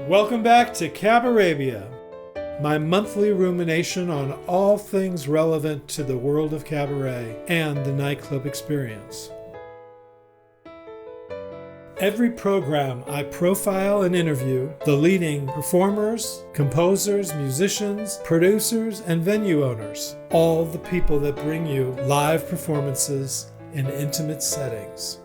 Welcome back to Cabarabia, my monthly rumination on all things relevant to the world of cabaret and the nightclub experience. Every program, I profile and interview the leading performers, composers, musicians, producers, and venue owners, all the people that bring you live performances in intimate settings.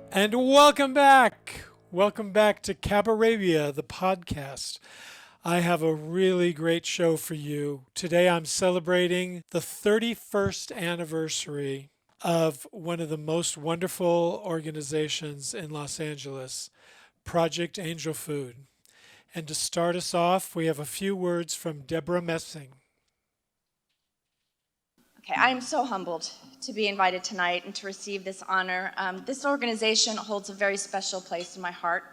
And welcome back. Welcome back to Cabarabia, the podcast. I have a really great show for you. Today I'm celebrating the 31st anniversary of one of the most wonderful organizations in Los Angeles, Project Angel Food. And to start us off, we have a few words from Deborah Messing. Okay, I am so humbled to be invited tonight and to receive this honor. This organization holds a very special place in my heart.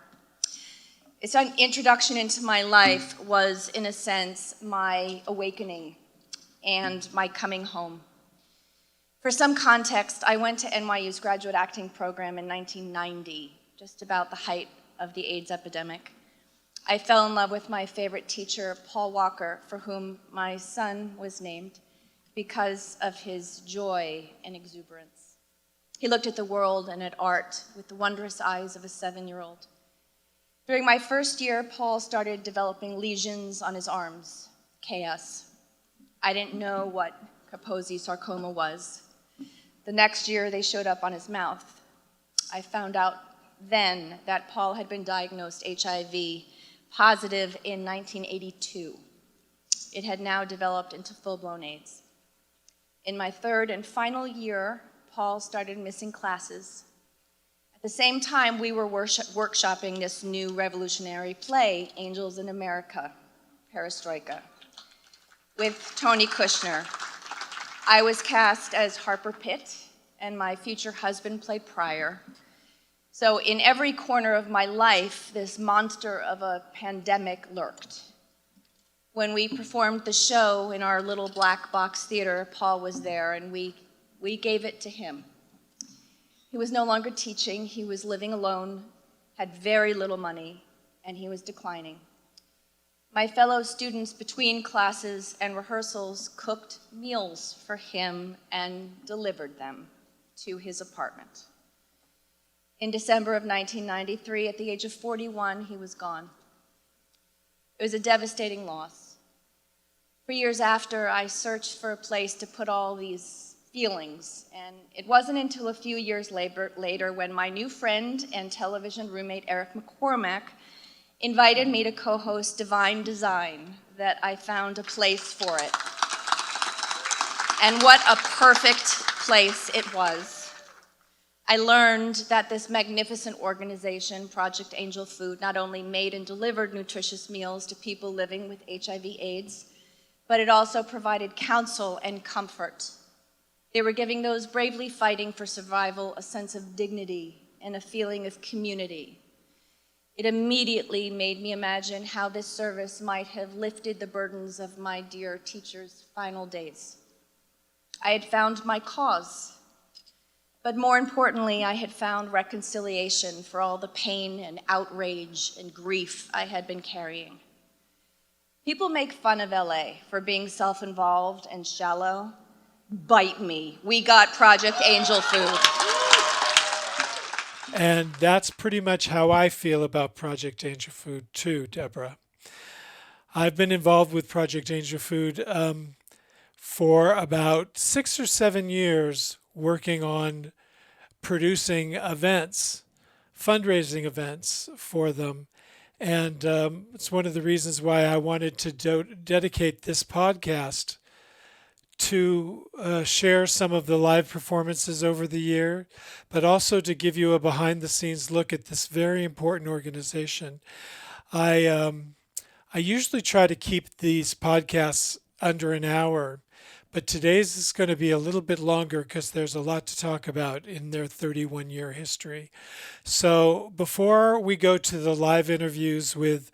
Its introduction into my life was, in a sense, my awakening and my coming home. For some context, I went to NYU's graduate acting program in 1990, just about the height of the AIDS epidemic. I fell in love with my favorite teacher, Paul Walker, for whom my son was named, because of his joy and exuberance. He looked at the world and at art with the wondrous eyes of a 7-year-old. During my first year, Paul started developing lesions on his arms, chaos. I didn't know what Kaposi sarcoma was. The next year, they showed up on his mouth. I found out then that Paul had been diagnosed HIV positive in 1982. It had now developed into full-blown AIDS. In my third and final year, Paul started missing classes. At the same time, we were workshopping this new revolutionary play, Angels in America, Perestroika, with Tony Kushner. I was cast as Harper Pitt, and my future husband played Pryor. So in every corner of my life, this monster of a pandemic lurked. When we performed the show in our little black box theater, Paul was there, and we gave it to him. He was no longer teaching. He was living alone, had very little money, and he was declining. My fellow students between classes and rehearsals cooked meals for him and delivered them to his apartment. In December of 1993, at the age of 41, he was gone. It was a devastating loss. For years after, I searched for a place to put all these feelings, and it wasn't until a few years later when my new friend and television roommate, Eric McCormack, invited me to co-host Divine Design that I found a place for it. And what a perfect place it was. I learned that this magnificent organization, Project Angel Food, not only made and delivered nutritious meals to people living with HIV/AIDS, but it also provided counsel and comfort. They were giving those bravely fighting for survival a sense of dignity and a feeling of community. It immediately made me imagine how this service might have lifted the burdens of my dear teacher's final days. I had found my cause, but more importantly, I had found reconciliation for all the pain and outrage and grief I had been carrying. People make fun of LA for being self-involved and shallow. Bite me. We got Project Angel Food. And that's pretty much how I feel about Project Angel Food too, Deborah. I've been involved with Project Angel Food for about 6 or 7 years, working on producing events, fundraising events for them. And it's one of the reasons why I wanted to dedicate this podcast to share some of the live performances over the year, but also to give you a behind-the-scenes look at this very important organization. I usually try to keep these podcasts under an hour. But today's is going to be a little bit longer because there's a lot to talk about in their 31-year history. So before we go to the live interviews with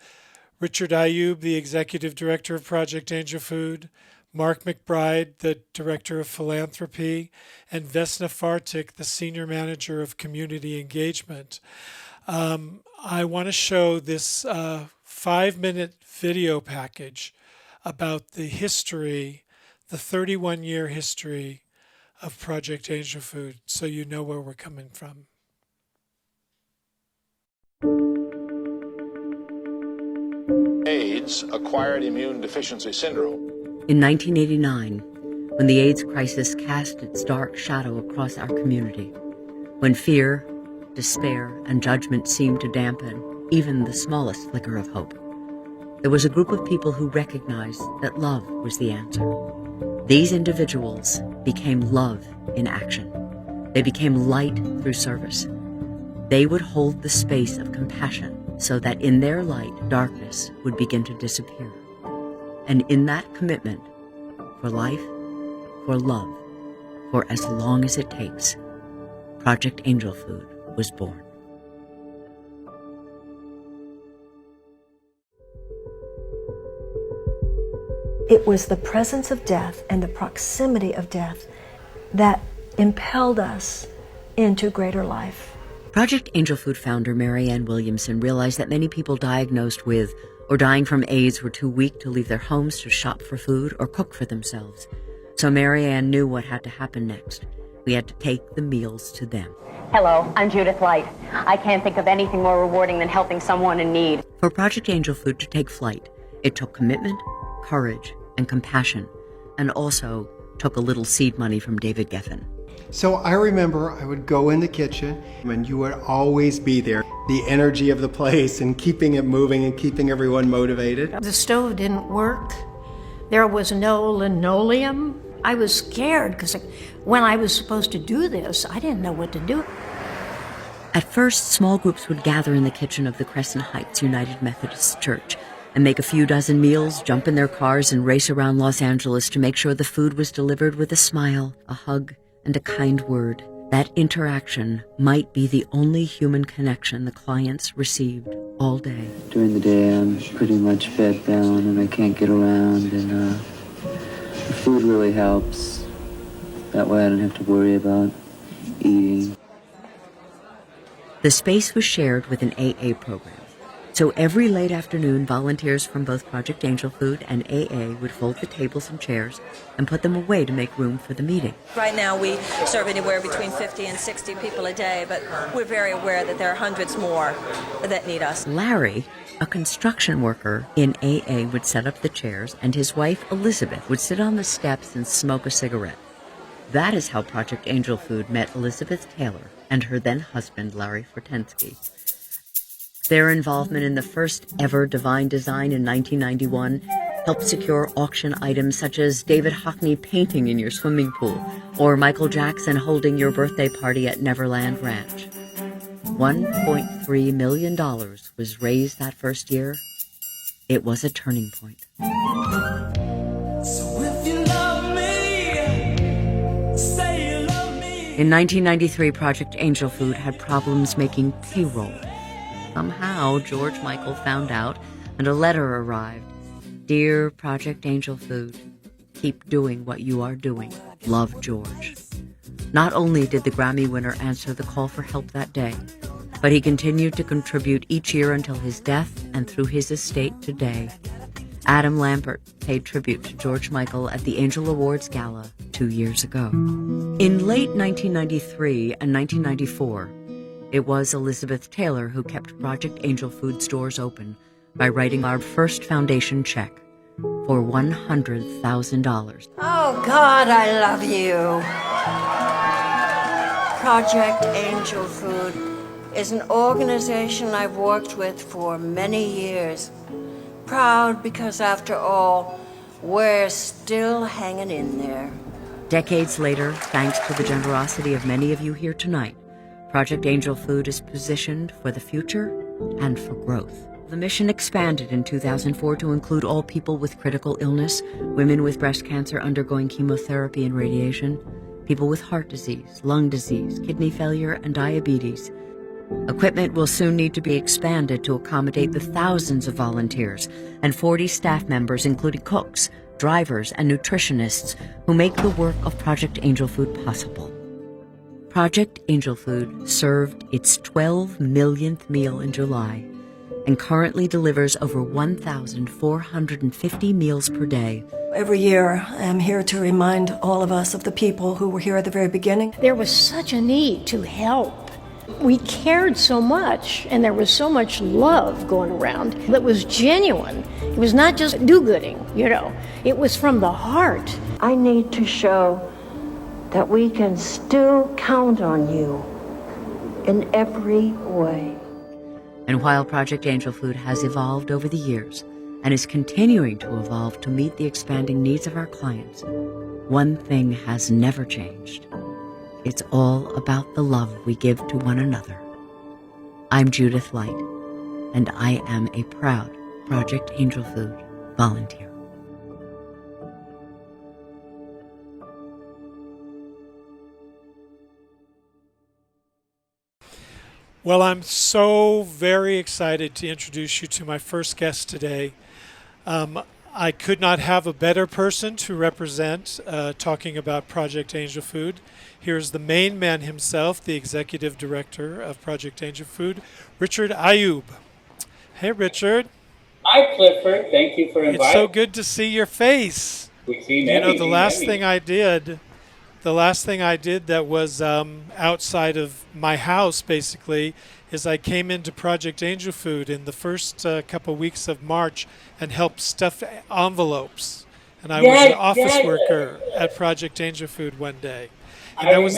Richard Ayub, the Executive Director of Project Angel Food, Mark McBride, the Director of Philanthropy, and Vesna Fartik, the Senior Manager of Community Engagement, I want to show this 5-minute video package about the history, the 31-year history of Project Angel Food, so you know where we're coming from. AIDS, acquired immune deficiency syndrome. In 1989, when the AIDS crisis cast its dark shadow across our community, when fear, despair, and judgment seemed to dampen even the smallest flicker of hope, there was a group of people who recognized that love was the answer. These individuals became love in action. They became light through service. They would hold the space of compassion so that in their light, darkness would begin to disappear. And in that commitment, for life, for love, for as long as it takes, Project Angel Food was born. It was the presence of death and the proximity of death that impelled us into greater life. Project Angel Food founder Mary Ann Williamson realized that many people diagnosed with or dying from AIDS were too weak to leave their homes to shop for food or cook for themselves. So Mary Ann knew what had to happen next. We had to take the meals to them. Hello, I'm Judith Light. I can't think of anything more rewarding than helping someone in need. For Project Angel Food to take flight, it took commitment, courage, and compassion, and also took a little seed money from David Geffen. So I remember I would go in the kitchen and you would always be there. The energy of the place and keeping it moving and keeping everyone motivated. The stove didn't work. There was no linoleum. I was scared because when I was supposed to do this, I didn't know what to do. At first, small groups would gather in the kitchen of the Crescent Heights United Methodist Church and make a few dozen meals, jump in their cars, and race around Los Angeles to make sure the food was delivered with a smile, a hug, and a kind word. That interaction might be the only human connection the clients received all day. During the day, I'm pretty much bed bound and I can't get around, and the food really helps. That way I don't have to worry about eating. The space was shared with an AA program. So every late afternoon, volunteers from both Project Angel Food and AA would fold the tables and chairs and put them away to make room for the meeting. Right now we serve anywhere between 50 and 60 people a day, but we're very aware that there are hundreds more that need us. Larry, a construction worker in AA, would set up the chairs, and his wife, Elizabeth, would sit on the steps and smoke a cigarette. That is how Project Angel Food met Elizabeth Taylor and her then-husband, Larry Fortensky. Their involvement in the first ever Divine Design in 1991 helped secure auction items such as David Hockney painting in your swimming pool or Michael Jackson holding your birthday party at Neverland Ranch. $1.3 million was raised that first year. It was a turning point. In 1993, Project Angel Food had problems making payroll. Somehow, George Michael found out, and a letter arrived. Dear Project Angel Food, keep doing what you are doing. Love, George. Not only did the Grammy winner answer the call for help that day, but he continued to contribute each year until his death and through his estate today. Adam Lambert paid tribute to George Michael at the Angel Awards Gala 2 years ago. In late 1993 and 1994, it was Elizabeth Taylor who kept Project Angel Food stores open by writing our first foundation check for $100,000. Oh, God, I love you. Project Angel Food is an organization I've worked with for many years. Proud because, after all, we're still hanging in there. Decades later, thanks to the generosity of many of you here tonight, Project Angel Food is positioned for the future and for growth. The mission expanded in 2004 to include all people with critical illness, women with breast cancer undergoing chemotherapy and radiation, people with heart disease, lung disease, kidney failure, and diabetes. Equipment will soon need to be expanded to accommodate the thousands of volunteers and 40 staff members, including cooks, drivers, and nutritionists who make the work of Project Angel Food possible. Project Angel Food served its 12 millionth meal in July and currently delivers over 1,450 meals per day. Every year, I'm here to remind all of us of the people who were here at the very beginning. There was such a need to help. We cared so much, and there was so much love going around that was genuine. It was not just do-gooding, It was from the heart. I need to show that we can still count on you in every way. And while Project Angel Food has evolved over the years and is continuing to evolve to meet the expanding needs of our clients, one thing has never changed. It's all about the love we give to one another. I'm Judith Light, and I am a proud Project Angel Food volunteer. Well, I'm so very excited to introduce you to my first guest today. I could not have a better person to represent talking about Project Angel Food. Here's the main man himself, the executive director of Project Angel Food, Richard Ayub. Hey, Richard. Hi, Clifford. Thank you for inviting me. It's so good to see your face. We've seen many, the last thing I did that was outside of my house, basically, is I came into Project Angel Food in the first couple weeks of March and helped stuff envelopes. And I was an office worker at Project Angel Food one day. And that was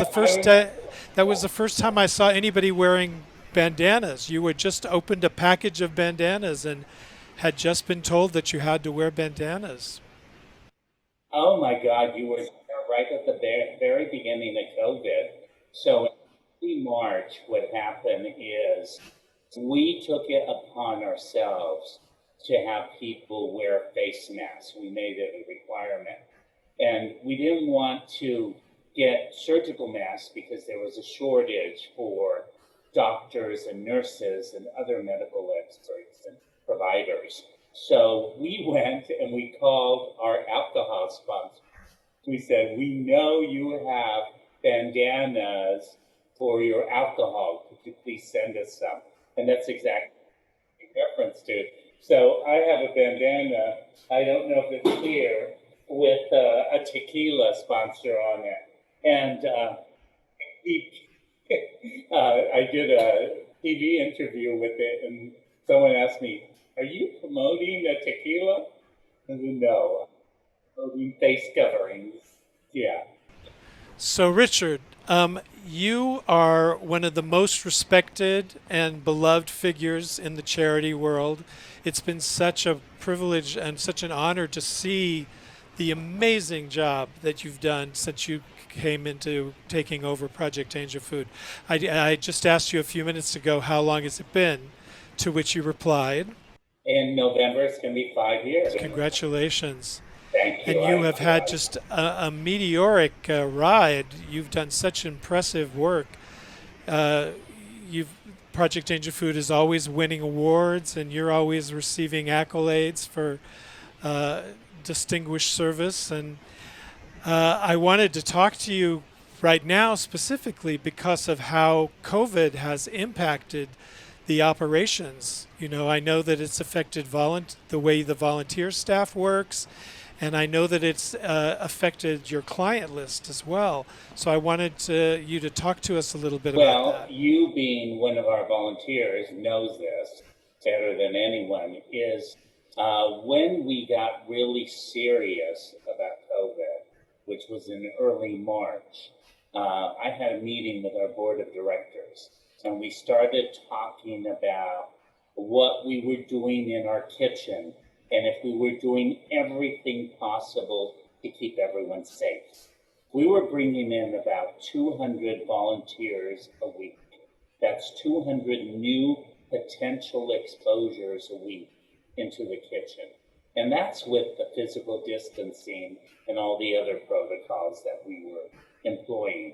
the first time I saw anybody wearing bandanas. You had just opened a package of bandanas and had just been told that you had to wear bandanas. Oh my God, you were right at the very beginning of COVID. So in March, what happened is we took it upon ourselves to have people wear face masks. We made it a requirement. And we didn't want to get surgical masks because there was a shortage for doctors and nurses and other medical experts and providers. So we went and we called our alcohol sponsor. We said, we know you have bandanas for your alcohol. Could you please send us some? And that's exactly what we referenced to. So I have a bandana, I don't know if it's here, with a tequila sponsor on it. And I did a TV interview with it, and someone asked me, are you promoting a tequila? I said, no, I'm promoting face coverings. Yeah. So, Richard, you are one of the most respected and beloved figures in the charity world. It's been such a privilege and such an honor to see the amazing job that you've done since you came into taking over Project Angel Food. I just asked you a few minutes ago, how long has it been? To which you replied, in November, it's going to be 5 years. Congratulations. Thank you. And you have had just a meteoric ride. You've done such impressive work. Project Angel Food is always winning awards, and you're always receiving accolades for distinguished service. And I wanted to talk to you right now specifically because of how COVID has impacted the operations. I know that it's affected the way the volunteer staff works, and I know that it's affected your client list as well. So I wanted you to talk to us a little bit about that. Well, you being one of our volunteers knows this better than anyone, is when we got really serious about COVID, which was in early March, I had a meeting with our board of directors, and we started talking about what we were doing in our kitchen and if we were doing everything possible to keep everyone safe. We were bringing in about 200 volunteers a week. That's 200 new potential exposures a week into the kitchen. And that's with the physical distancing and all the other protocols that we were employing.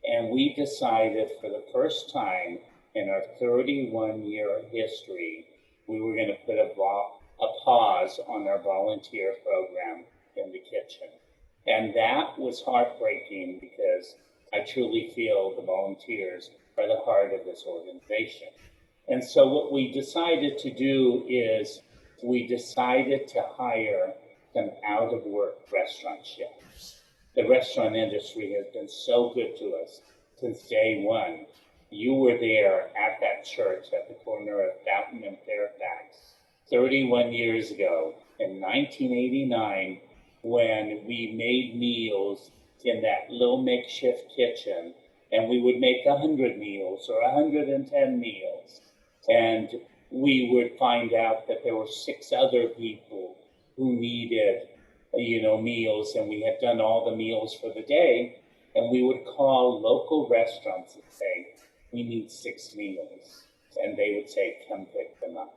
And we decided for the first time in our 31-year history, we were going to put a pause on our volunteer program in the kitchen. And that was heartbreaking because I truly feel the volunteers are the heart of this organization. And so what we decided to do is we decided to hire some out-of-work restaurant chefs. The restaurant industry has been so good to us since day one. You were there at that church at the corner of Fountain and Fairfax 31 years ago in 1989 when we made meals in that little makeshift kitchen, and we would make 100 meals or 110 meals. And we would find out that there were 6 other people who needed, meals, and we had done all the meals for the day. And we would call local restaurants and say, we need 6 meals. And they would say, come pick them up.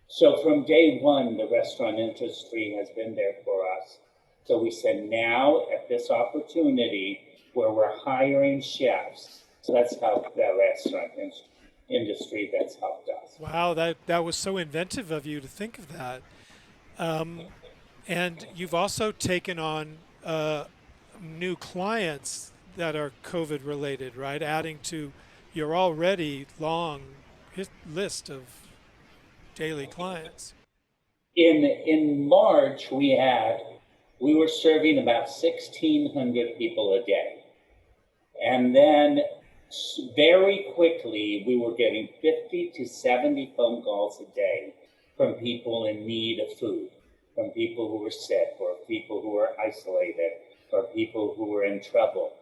So from day one, the restaurant industry has been there for us. So we said, now at this opportunity where we're hiring chefs, let's help the restaurant industry that's helped us. Wow, that was so inventive of you to think of that. And you've also taken on new clients that are COVID related, right? Adding to your already long list of daily clients. In March, we were serving about 1,600 people a day. And then very quickly, we were getting 50 to 70 phone calls a day from people in need of food, from people who were sick, or people who were isolated, or people who were in trouble.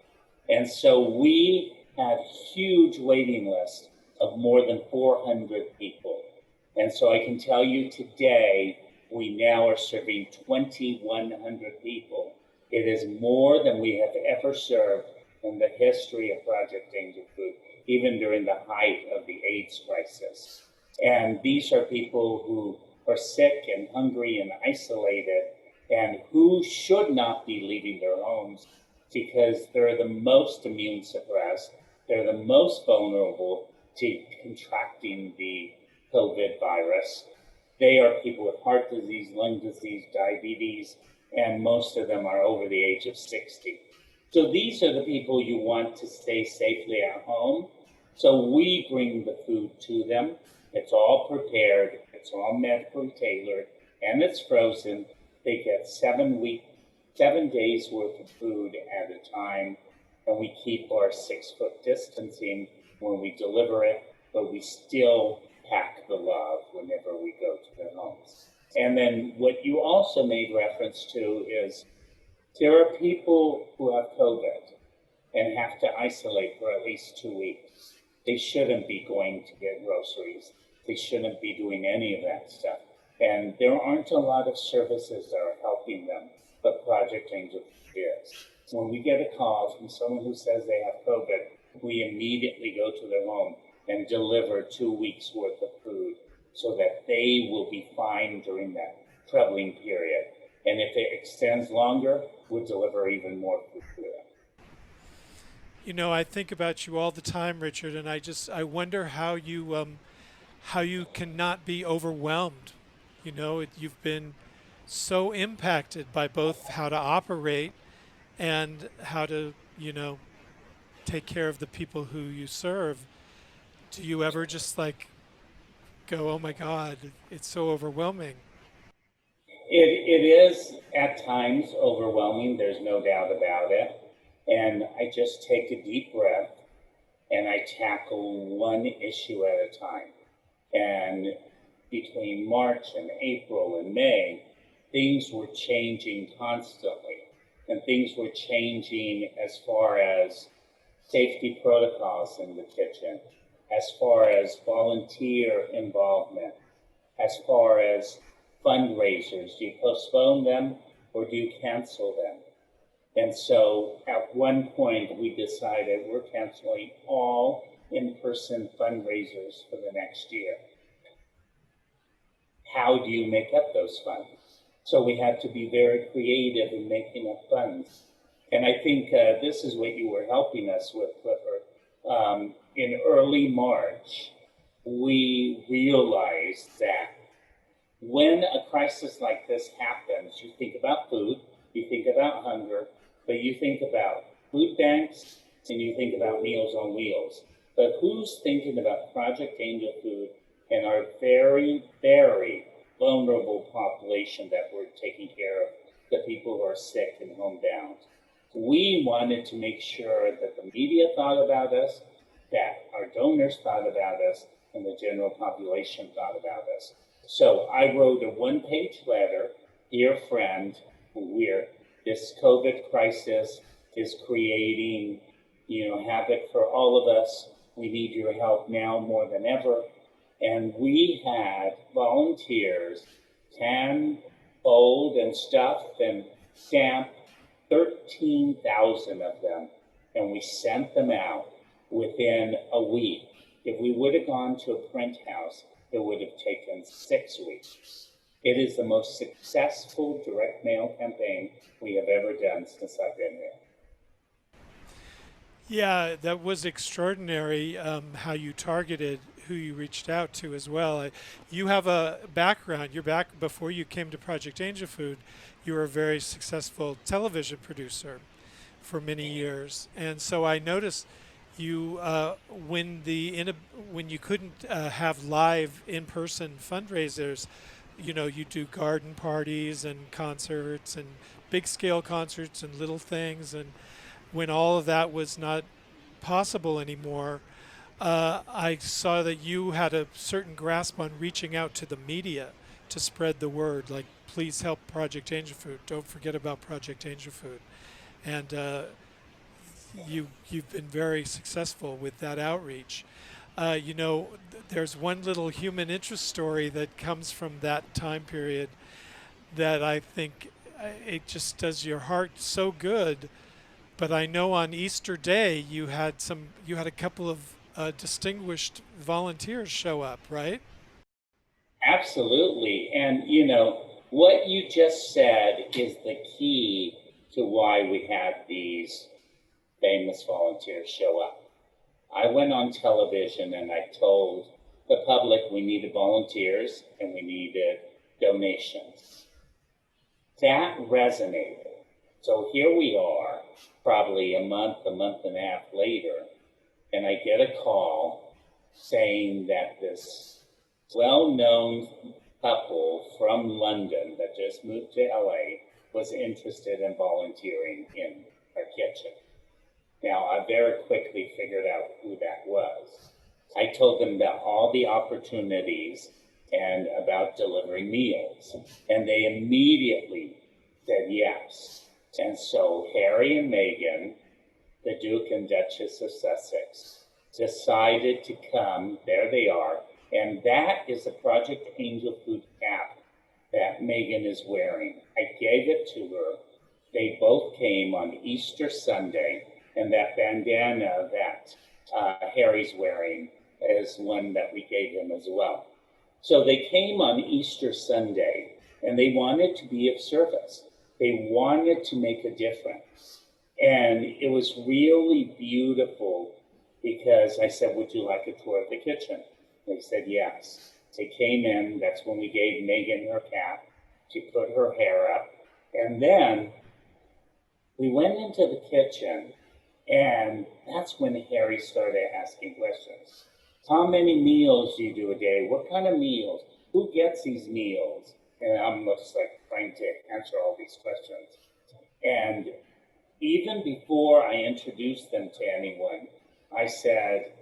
And so we had huge waiting lists of more than 400 people. And so I can tell you today, we now are serving 2,100 people. It is more than we have ever served in the history of Project Angel Food, even during the height of the AIDS crisis. And these are people who are sick and hungry and isolated, and who should not be leaving their homes because they're the most immune suppressed, they're the most vulnerable to contracting the COVID virus. They are people with heart disease, lung disease, diabetes, and most of them are over the age of 60. So these are the people you want to stay safely at home. So we bring the food to them. It's all prepared, it's all medically tailored, and it's frozen. They get 7 days worth of food at a time, and we keep our 6-foot distancing when we deliver it, but we still pack the love whenever we go to their homes. And then what you also made reference to is there are people who have COVID and have to isolate for at least 2 weeks. They shouldn't be going to get groceries. They shouldn't be doing any of that stuff. And there aren't a lot of services that are helping them, but Project Angel is. When we get a call from someone who says they have COVID, we immediately go to their home and deliver 2 weeks worth of food so that they will be fine during that troubling period. And if it extends longer, we'll deliver even more food to them. You know, I think about you all the time, Richard, and I wonder how you cannot be overwhelmed. You know, you've been so impacted by both how to operate and how to, take care of the people who you serve. Do you ever just go, oh my God, it's so overwhelming? It is at times overwhelming, there's no doubt about it. And I just take a deep breath and I tackle one issue at a time. And between March and April and May, things were changing constantly. And things were changing as far as safety protocols in the kitchen, as far as volunteer involvement, as far as fundraisers. Do you postpone them or do you cancel them? And so at one point we decided we're canceling all in-person fundraisers for the next year. how do you make up those funds? So we had to be very creative in making up funds. And I think this is what you were helping us with, Clifford. In early March, we realized that when a crisis like this happens, you think about food, you think about hunger, but you think about food banks, and you think about Meals on Wheels. But who's thinking about Project Angel Food and our very, very vulnerable population that we're taking care of, the people who are sick and homebound? We wanted to make sure that the media thought about us, that our donors thought about us, and the general population thought about us. So I wrote a one-page letter, dear friend, this COVID crisis is creating, havoc for all of us. We need your help now more than ever. And we had volunteers hand, fold, and stuff and stamp 13,000 of them, and we sent them out within a week. If we would have gone to a print house, it would have taken 6 weeks. It is the most successful direct mail campaign we have ever done since I've been here. Yeah, that was extraordinary how you targeted who you reached out to as well. You have a background. You're back before you came to Project Angel Food. You were a very successful television producer for many years, and so I noticed you when you couldn't have live in-person fundraisers, you do garden parties and concerts and big-scale concerts and little things, and when all of that was not possible anymore, I saw that you had a certain grasp on reaching out to the media to spread the word, like, please help Project Angel Food. Don't forget about Project Angel Food. And you've been very successful with that outreach. There's one little human interest story that comes from that time period that I think it just does your heart so good. But I know on Easter Day you had a couple of distinguished volunteers show up, right? Absolutely. And, what you just said is the key to why we had these famous volunteers show up. I went on television and I told the public we needed volunteers and we needed donations. That resonated. So here we are, probably a month and a half later, and I get a call saying that this well-known couple from London that just moved to LA was interested in volunteering in our kitchen. Now, I very quickly figured out who that was. I told them about all the opportunities and about delivering meals, and they immediately said yes. And so Harry and Meghan, the Duke and Duchess of Sussex, decided to come. There they are. And that is the Project Angel Food cap that Meghan is wearing. I gave it to her. They both came on Easter Sunday, and that bandana that Harry's wearing is one that we gave him as well. So they came on Easter Sunday, and they wanted to be of service. They wanted to make a difference. And it was really beautiful because I said, would you like a tour of the kitchen? They said yes. They came in. That's when we gave Meghan her cap. She put her hair up. And then we went into the kitchen, and that's when Harry started asking questions. How many meals do you do a day? What kind of meals? Who gets these meals? And I'm just like trying to answer all these questions. And even before I introduced them to anyone, I said,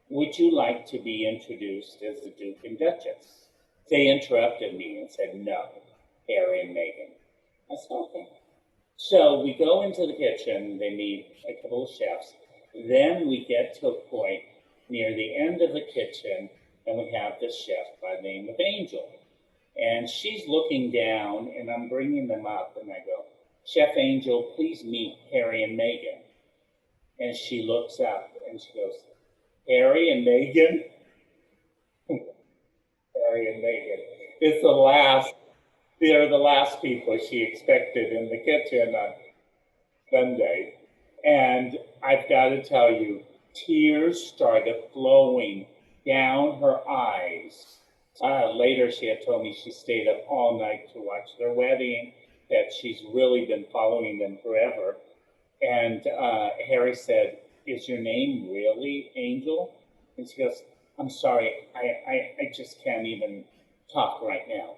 would you like to be introduced as the Duke and Duchess? They interrupted me and said, no, Harry and Meghan. I said, okay. So we go into the kitchen, they meet a couple of chefs. Then we get to a point near the end of the kitchen, and we have this chef by the name of Angel. And she's looking down, and I'm bringing them up, and I go, Chef Angel, please meet Harry and Meghan. And she looks up, and she goes, Harry and Meghan? Harry and Meghan. is the last, they're the last people she expected in the kitchen on Sunday. And I've got to tell you, tears started flowing down her eyes. Later, she had told me she stayed up all night to watch their wedding, that she's really been following them forever. And Harry said, "Is your name really Angel?" And she goes, "I'm sorry, I just can't even talk right now."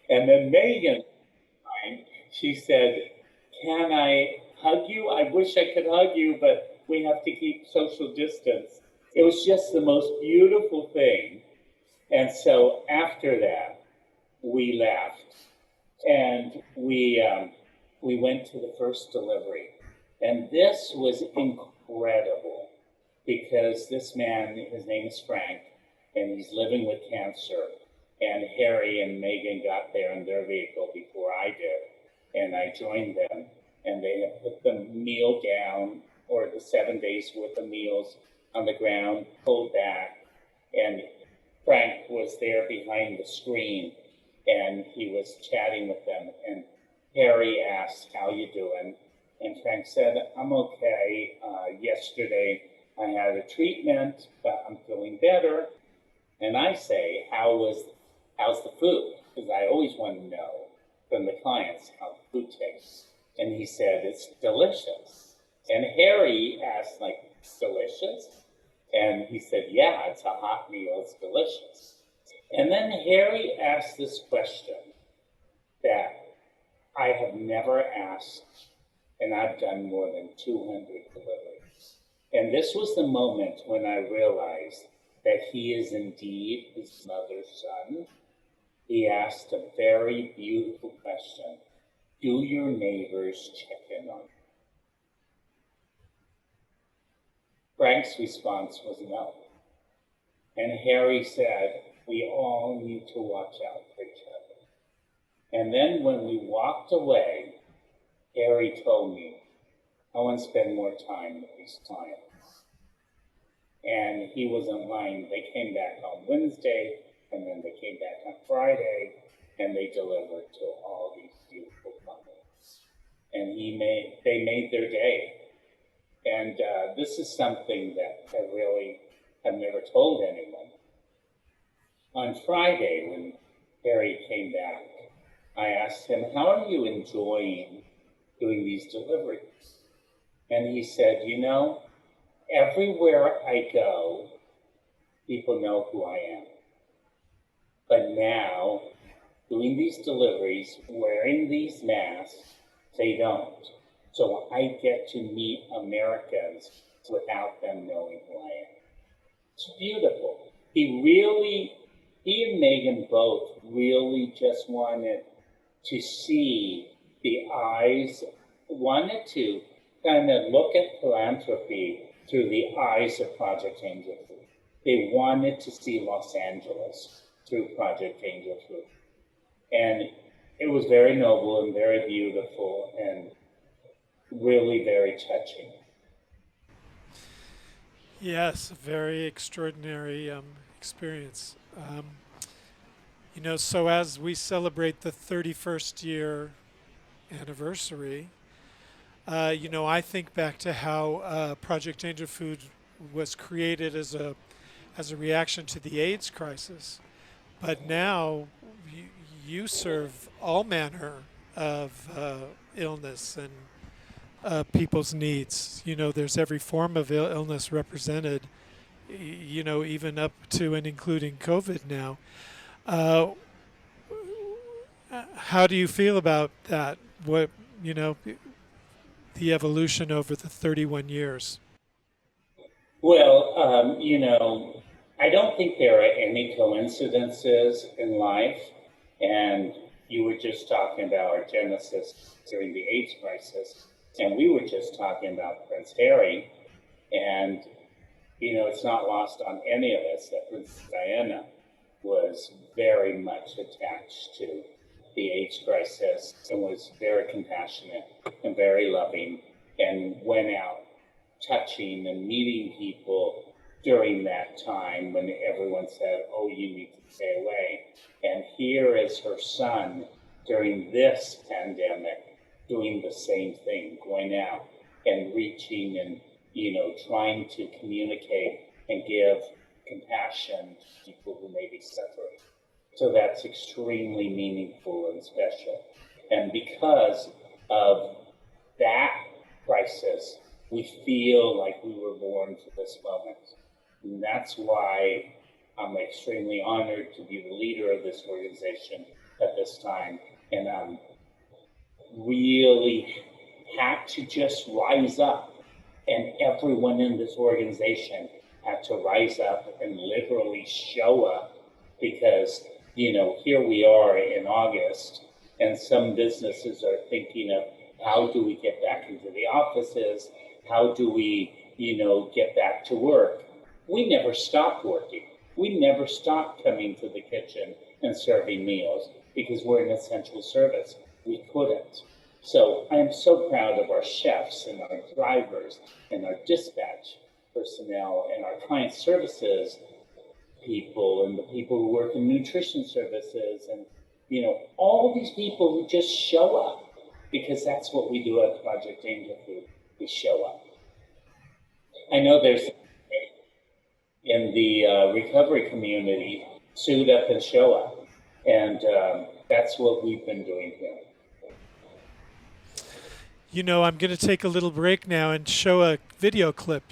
And then Megan, she said, "Can I hug you? I wish I could hug you, but we have to keep social distance." It was just the most beautiful thing. And so after that, we left, and we went to the first delivery. And this was incredible, because this man, his name is Frank, and he's living with cancer. And Harry and Megan got there in their vehicle before I did, and I joined them. And they had put the meal down, or the 7 days worth of meals on the ground, pulled back, and Frank was there behind the screen, and he was chatting with them. And Harry asked, "How you doing?" And Frank said, "I'm okay. Yesterday I had a treatment, but I'm feeling better." And I say, how's the food? Because I always want to know from the clients how the food tastes. And he said, "It's delicious." And Harry asked, like, "It's delicious?" And he said, "Yeah, it's a hot meal. It's delicious." And then Harry asked this question that I have never asked, and I've done more than 200 deliveries. And this was the moment when I realized that he is indeed his mother's son. He asked a very beautiful question: "Do your neighbors check in on you?" Frank's response was no. And Harry said, "We all need to watch out for each other." And then when we walked away, Harry told me, "I want to spend more time with these clients." And he wasn't lying. They came back on Wednesday, and then they came back on Friday, and they delivered to all these beautiful clients. And they made their day. And this is something that I really have never told anyone. On Friday, when Harry came back, I asked him, "How are you enjoying doing these deliveries?" And he said, "You know, everywhere I go, people know who I am. But now, doing these deliveries, wearing these masks, they don't. So I get to meet Americans without them knowing who I am." It's beautiful. He and Megan both really just wanted to see the eyes, wanted to kind of look at philanthropy through the eyes of Project Angel Food. They wanted to see Los Angeles through Project Angel Food. And it was very noble and very beautiful and really very touching. Yes, a very extraordinary experience. So as we celebrate the 31st year anniversary, I think back to how Project Angel Food was created as a reaction to the AIDS crisis, but now you serve all manner of illness and people's needs. There's every form of illness represented, even up to and including COVID now. How do you feel about that? What, the evolution over the 31 years? Well, I don't think there are any coincidences in life. And you were just talking about our genesis during the AIDS crisis. And we were just talking about Prince Harry. And, it's not lost on any of us that Princess Diana was very much attached to the AIDS crisis and was very compassionate and very loving and went out touching and meeting people during that time when everyone said, oh, you need to stay away. And here is her son during this pandemic doing the same thing, going out and reaching and, trying to communicate and give compassion to people who may be suffering. So that's extremely meaningful and special. And because of that crisis, we feel like we were born for this moment. And that's why I'm extremely honored to be the leader of this organization at this time. And I'm really had to just rise up. And everyone in this organization had to rise up and literally show up because, here we are in August and some businesses are thinking of how do we get back into the offices? How do we, get back to work? We never stopped working. We never stopped coming to the kitchen and serving meals because we're an essential service. We couldn't. So I am so proud of our chefs and our drivers and our dispatch personnel and our client services people and the people who work in nutrition services and, all these people who just show up because that's what we do at Project Angel Food. We show up. I know there's in the recovery community, suit up and show up. And that's what we've been doing here. I'm going to take a little break now and show a video clip.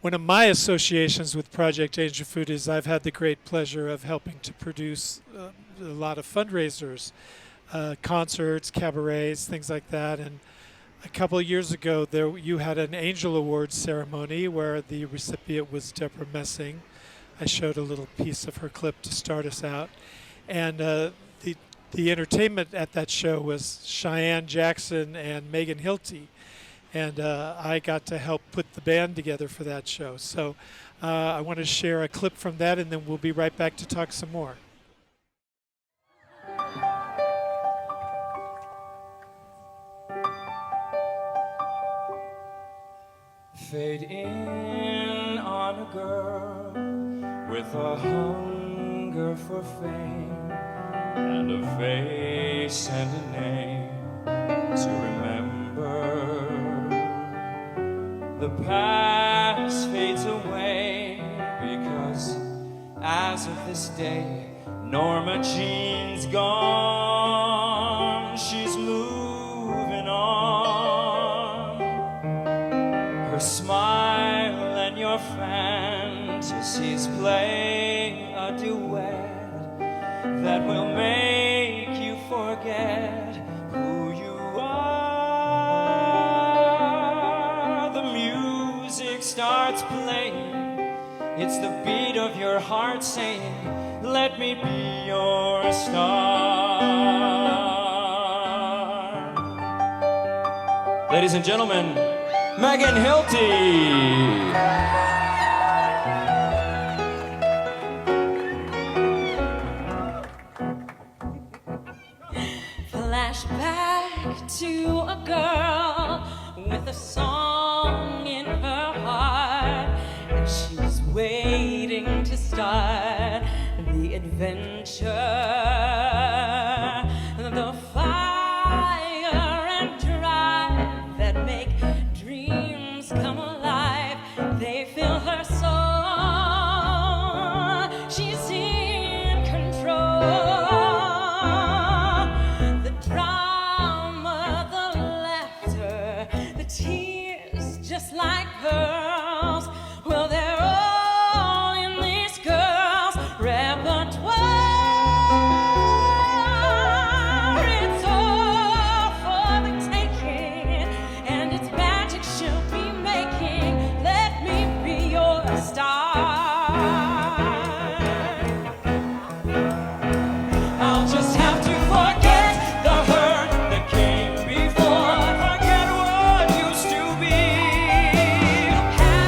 One of my associations with Project Angel Food is I've had the great pleasure of helping to produce a lot of fundraisers, concerts, cabarets, things like that. And a couple of years ago, you had an Angel Awards ceremony where the recipient was Deborah Messing. I showed a little piece of her clip to start us out. And the entertainment at that show was Cheyenne Jackson and Megan Hilty. And I got to help put the band together for that show. So I want to share a clip from that, and then we'll be right back to talk some more. Fade in on a girl with a hunger for fame and a face and a name to remember. The past fades away because as of this day, Norma Jean's gone. She's moving on. Her smile and your fantasies play a duet that will make you forget who you are. The music starts playing. It's the beat of your heart saying, let me be your star. Ladies and gentlemen, Megan Hilty. Flashback to a girl with a song in her heart, and she was waiting to start the adventure. The fire and drive that make dreams come alive, they fill her soul. She's in control. The drama, the laughter, the tears just like pearls. Well, they're all in this girl's repertoire. It's all for the taking, and it's magic she'll be making. Let me be your star. I'll just have to forget the hurt that came before, forget what used to be. Have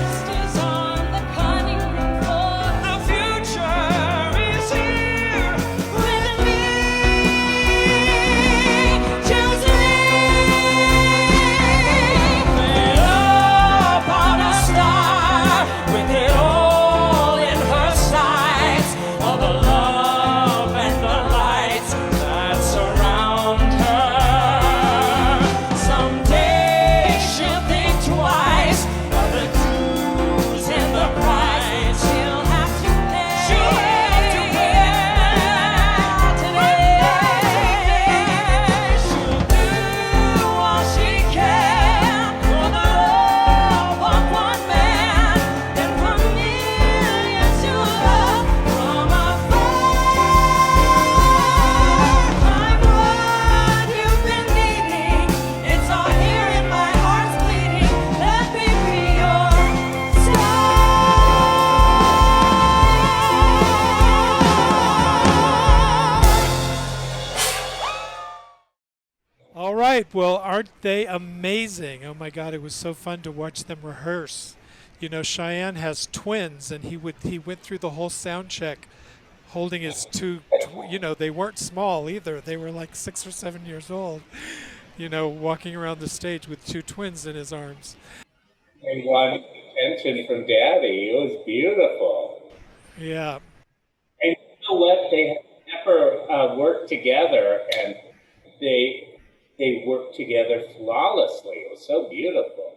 right. Well, aren't they amazing? Oh my God, it was so fun to watch them rehearse. You know, Cheyenne has twins, and he went through the whole sound check holding his you know, they weren't small either. They were like 6 or 7 years old, you know, walking around the stage with two twins in his arms. And wanting attention from Daddy. It was beautiful. Yeah. And you know what? They had never worked together, and they worked together flawlessly. It was so beautiful.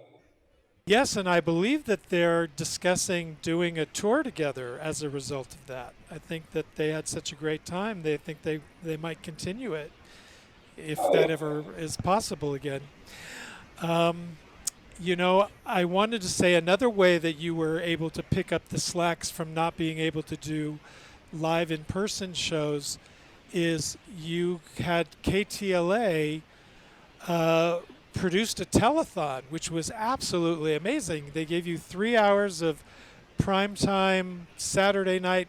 Yes, and I believe that they're discussing doing a tour together as a result of that. I think that they had such a great time. They think they might continue it if that ever is possible again. You know, I wanted to say another way that you were able to pick up the slacks from not being able to do live in-person shows is you had KTLA produced a telethon, which was absolutely amazing. They gave you 3 hours of primetime Saturday night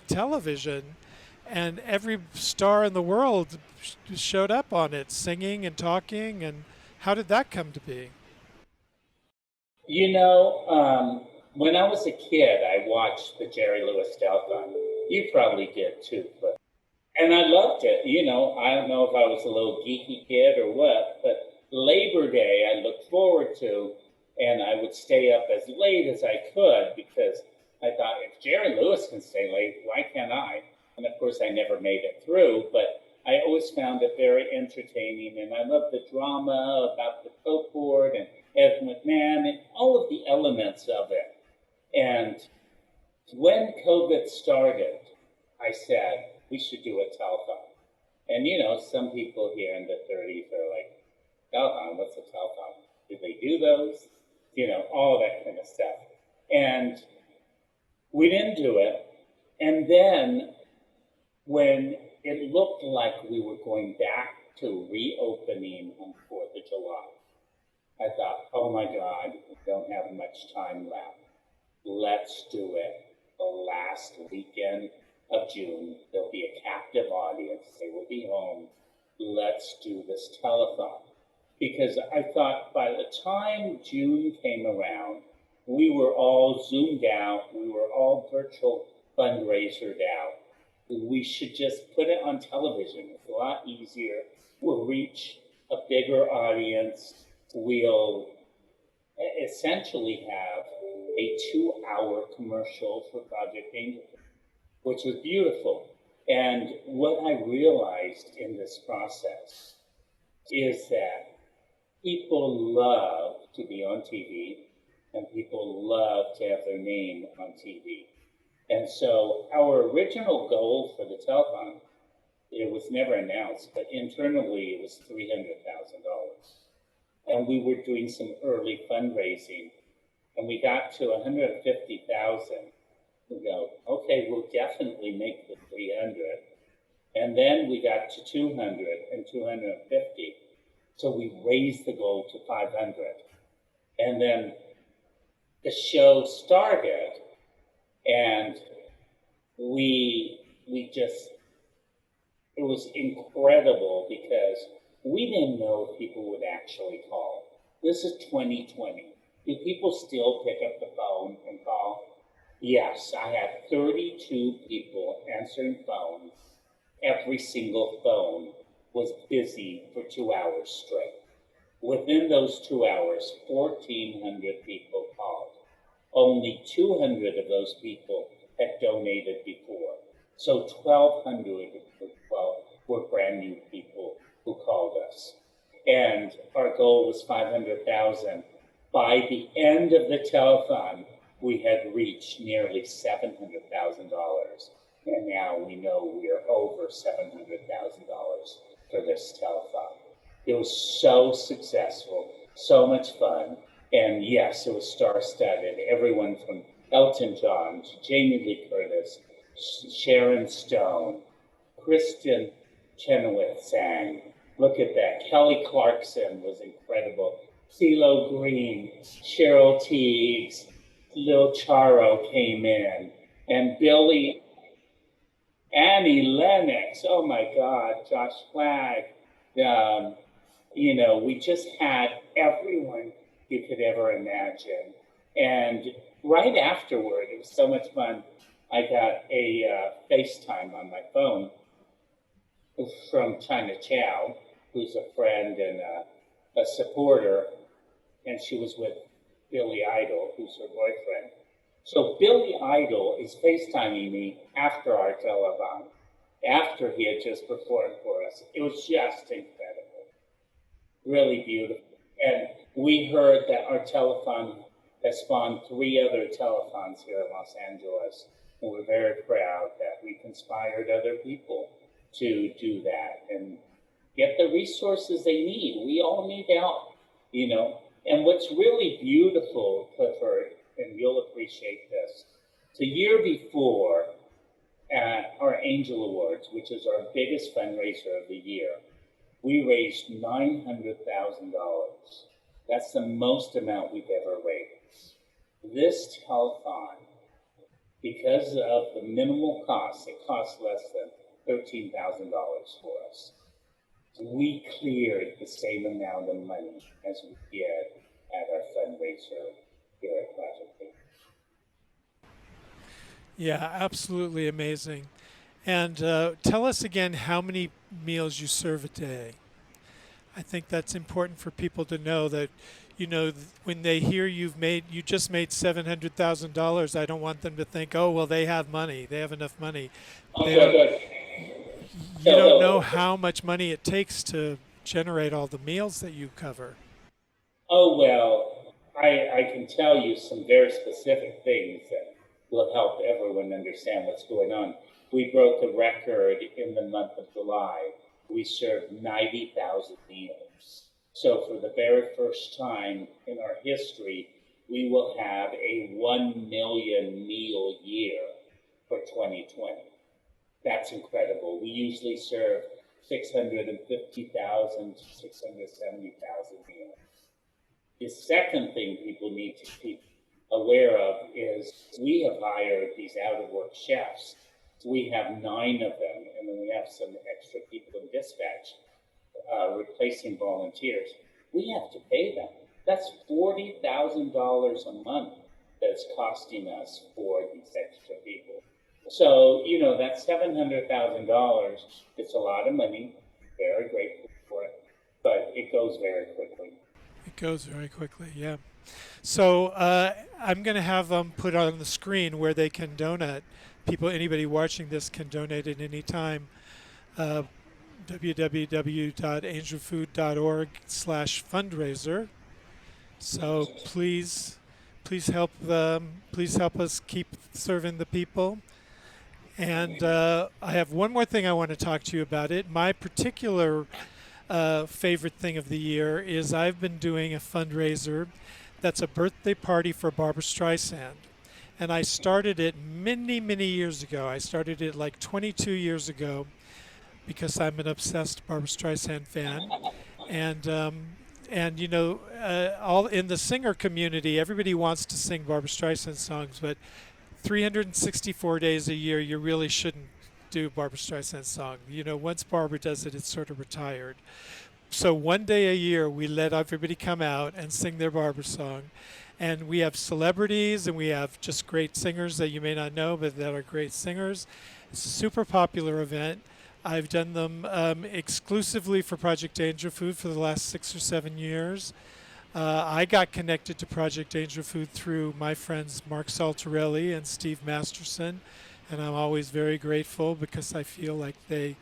television, and every star in the world showed up on it, singing and talking. And how did that come to be? You know, when I was a kid, I watched the Jerry Lewis Telethon. You probably did too, and I loved it. You know, I don't know if I was a little geeky kid or what, but Labor Day I looked forward to, and I would stay up as late as I could because I thought, if Jerry Lewis can stay late, why can't I? And of course, I never made it through, but I always found it very entertaining, and I loved the drama about the Coke board and Ed McMahon and all of the elements of it. And when COVID started, I said, we should do a telethon. And you know, some people here in the 30s are like, telethon, what's a telethon? Do they do those? You know, all that kind of stuff. And we didn't do it. And then when it looked like we were going back to reopening on 4th of July, I thought, oh my God, we don't have much time left. Let's do it the last weekend of June. There'll be a captive audience. They will be home. Let's do this telethon. Because I thought by the time June came around, we were all Zoomed out. We were all virtual fundraisered out. We should just put it on television. It's a lot easier. We'll reach a bigger audience. We'll essentially have a 2-hour commercial for Project Angel, which was beautiful. And what I realized in this process is that people love to be on TV, and people love to have their name on TV. And so our original goal for the telethon, it was never announced, but internally it was $300,000. And we were doing some early fundraising, and we got to 150,000. We go, okay, we'll definitely make the 300. And then we got to 200 and 250. So we raised the goal to 500. And then the show started, and it was incredible because we didn't know if people would actually call. This is 2020. Do people still pick up the phone and call? Yes, I had 32 people answering phones. Every single phone was busy for 2 hours straight. Within those 2 hours, 1,400 people called. Only 200 of those people had donated before. So 1,200 were brand new people who called us. And our goal was 500,000. By the end of the telethon, we had reached nearly $700,000. And now we know we are over $700,000 for this telethon. It was so successful, so much fun. And yes, it was star-studded. Everyone from Elton John to Jamie Lee Curtis, Sharon Stone, Kristen Chenoweth sang. Look at that. Kelly Clarkson was incredible. CeeLo Green, Cheryl Teagues, Lil Charo came in, and Annie Lennox, oh my God, Josh Flagg, We just had everyone you could ever imagine. And right afterward, it was so much fun. I got a FaceTime on my phone from China Chow, who's a friend and a supporter, and she was with Billy Idol, who's her boyfriend. So Billy Idol is FaceTiming me after our telethon, after he had just performed for us. It was just incredible, really beautiful. And we heard that our telethon has spawned 3 other telethons here in Los Angeles, and we're very proud that we've inspired other people to do that and get the resources they need. We all need help, And what's really beautiful, Clifford, and you'll appreciate this, the year before at our Angel Awards, which is our biggest fundraiser of the year, we raised $900,000. That's the most amount we've ever raised. This telethon, because of the minimal cost, it costs less than $13,000 for us. We cleared the same amount of money as we did at our fundraiser here at Project Angel. Yeah, absolutely amazing. And tell us again how many meals you serve a day. I think that's important for people to know that, when they hear you just made $700,000. I don't want them to think, oh, well, they have money. They have enough money. You don't know how much money it takes to generate all the meals that you cover. Oh, well, I can tell you some very specific things that will help everyone understand what's going on. We broke a record in the month of July. We served 90,000 meals. So for the very first time in our history, we will have a 1 million meal year for 2020. That's incredible. We usually serve 650,000 to 670,000 meals. The second thing people need to be aware of is we have hired these out-of-work chefs. We have 9 of them, and then we have some extra people in dispatch replacing volunteers. We have to pay them. That's $40,000 a month that's costing us for these extra people. So, that's $700,000. It's a lot of money. Very grateful for it, but it goes very quickly. It goes very quickly, yeah. So I'm going to have them put on the screen where they can donate. Anybody watching this can donate at any time. www.angelfood.org/fundraiser. So please help us keep serving the people. And I have one more thing I want to talk to you about. My particular favorite thing of the year is I've been doing a fundraiser that's a birthday party for Barbra Streisand. And I started it many, many years ago. I started it like 22 years ago because I'm an obsessed Barbra Streisand fan. And all in the singer community, everybody wants to sing Barbra Streisand songs, but 364 days a year, you really shouldn't do Barbra Streisand song. Once Barbara does it, it's sort of retired. So one day a year, we let everybody come out and sing their Barbra song. And we have celebrities and we have just great singers that you may not know, but that are great singers. It's a super popular event. I've done them exclusively for Project Angel Food for the last 6 or 7 years. I got connected to Project Angel Food through my friends Mark Saltarelli and Steve Masterson, and I'm always very grateful because I feel like they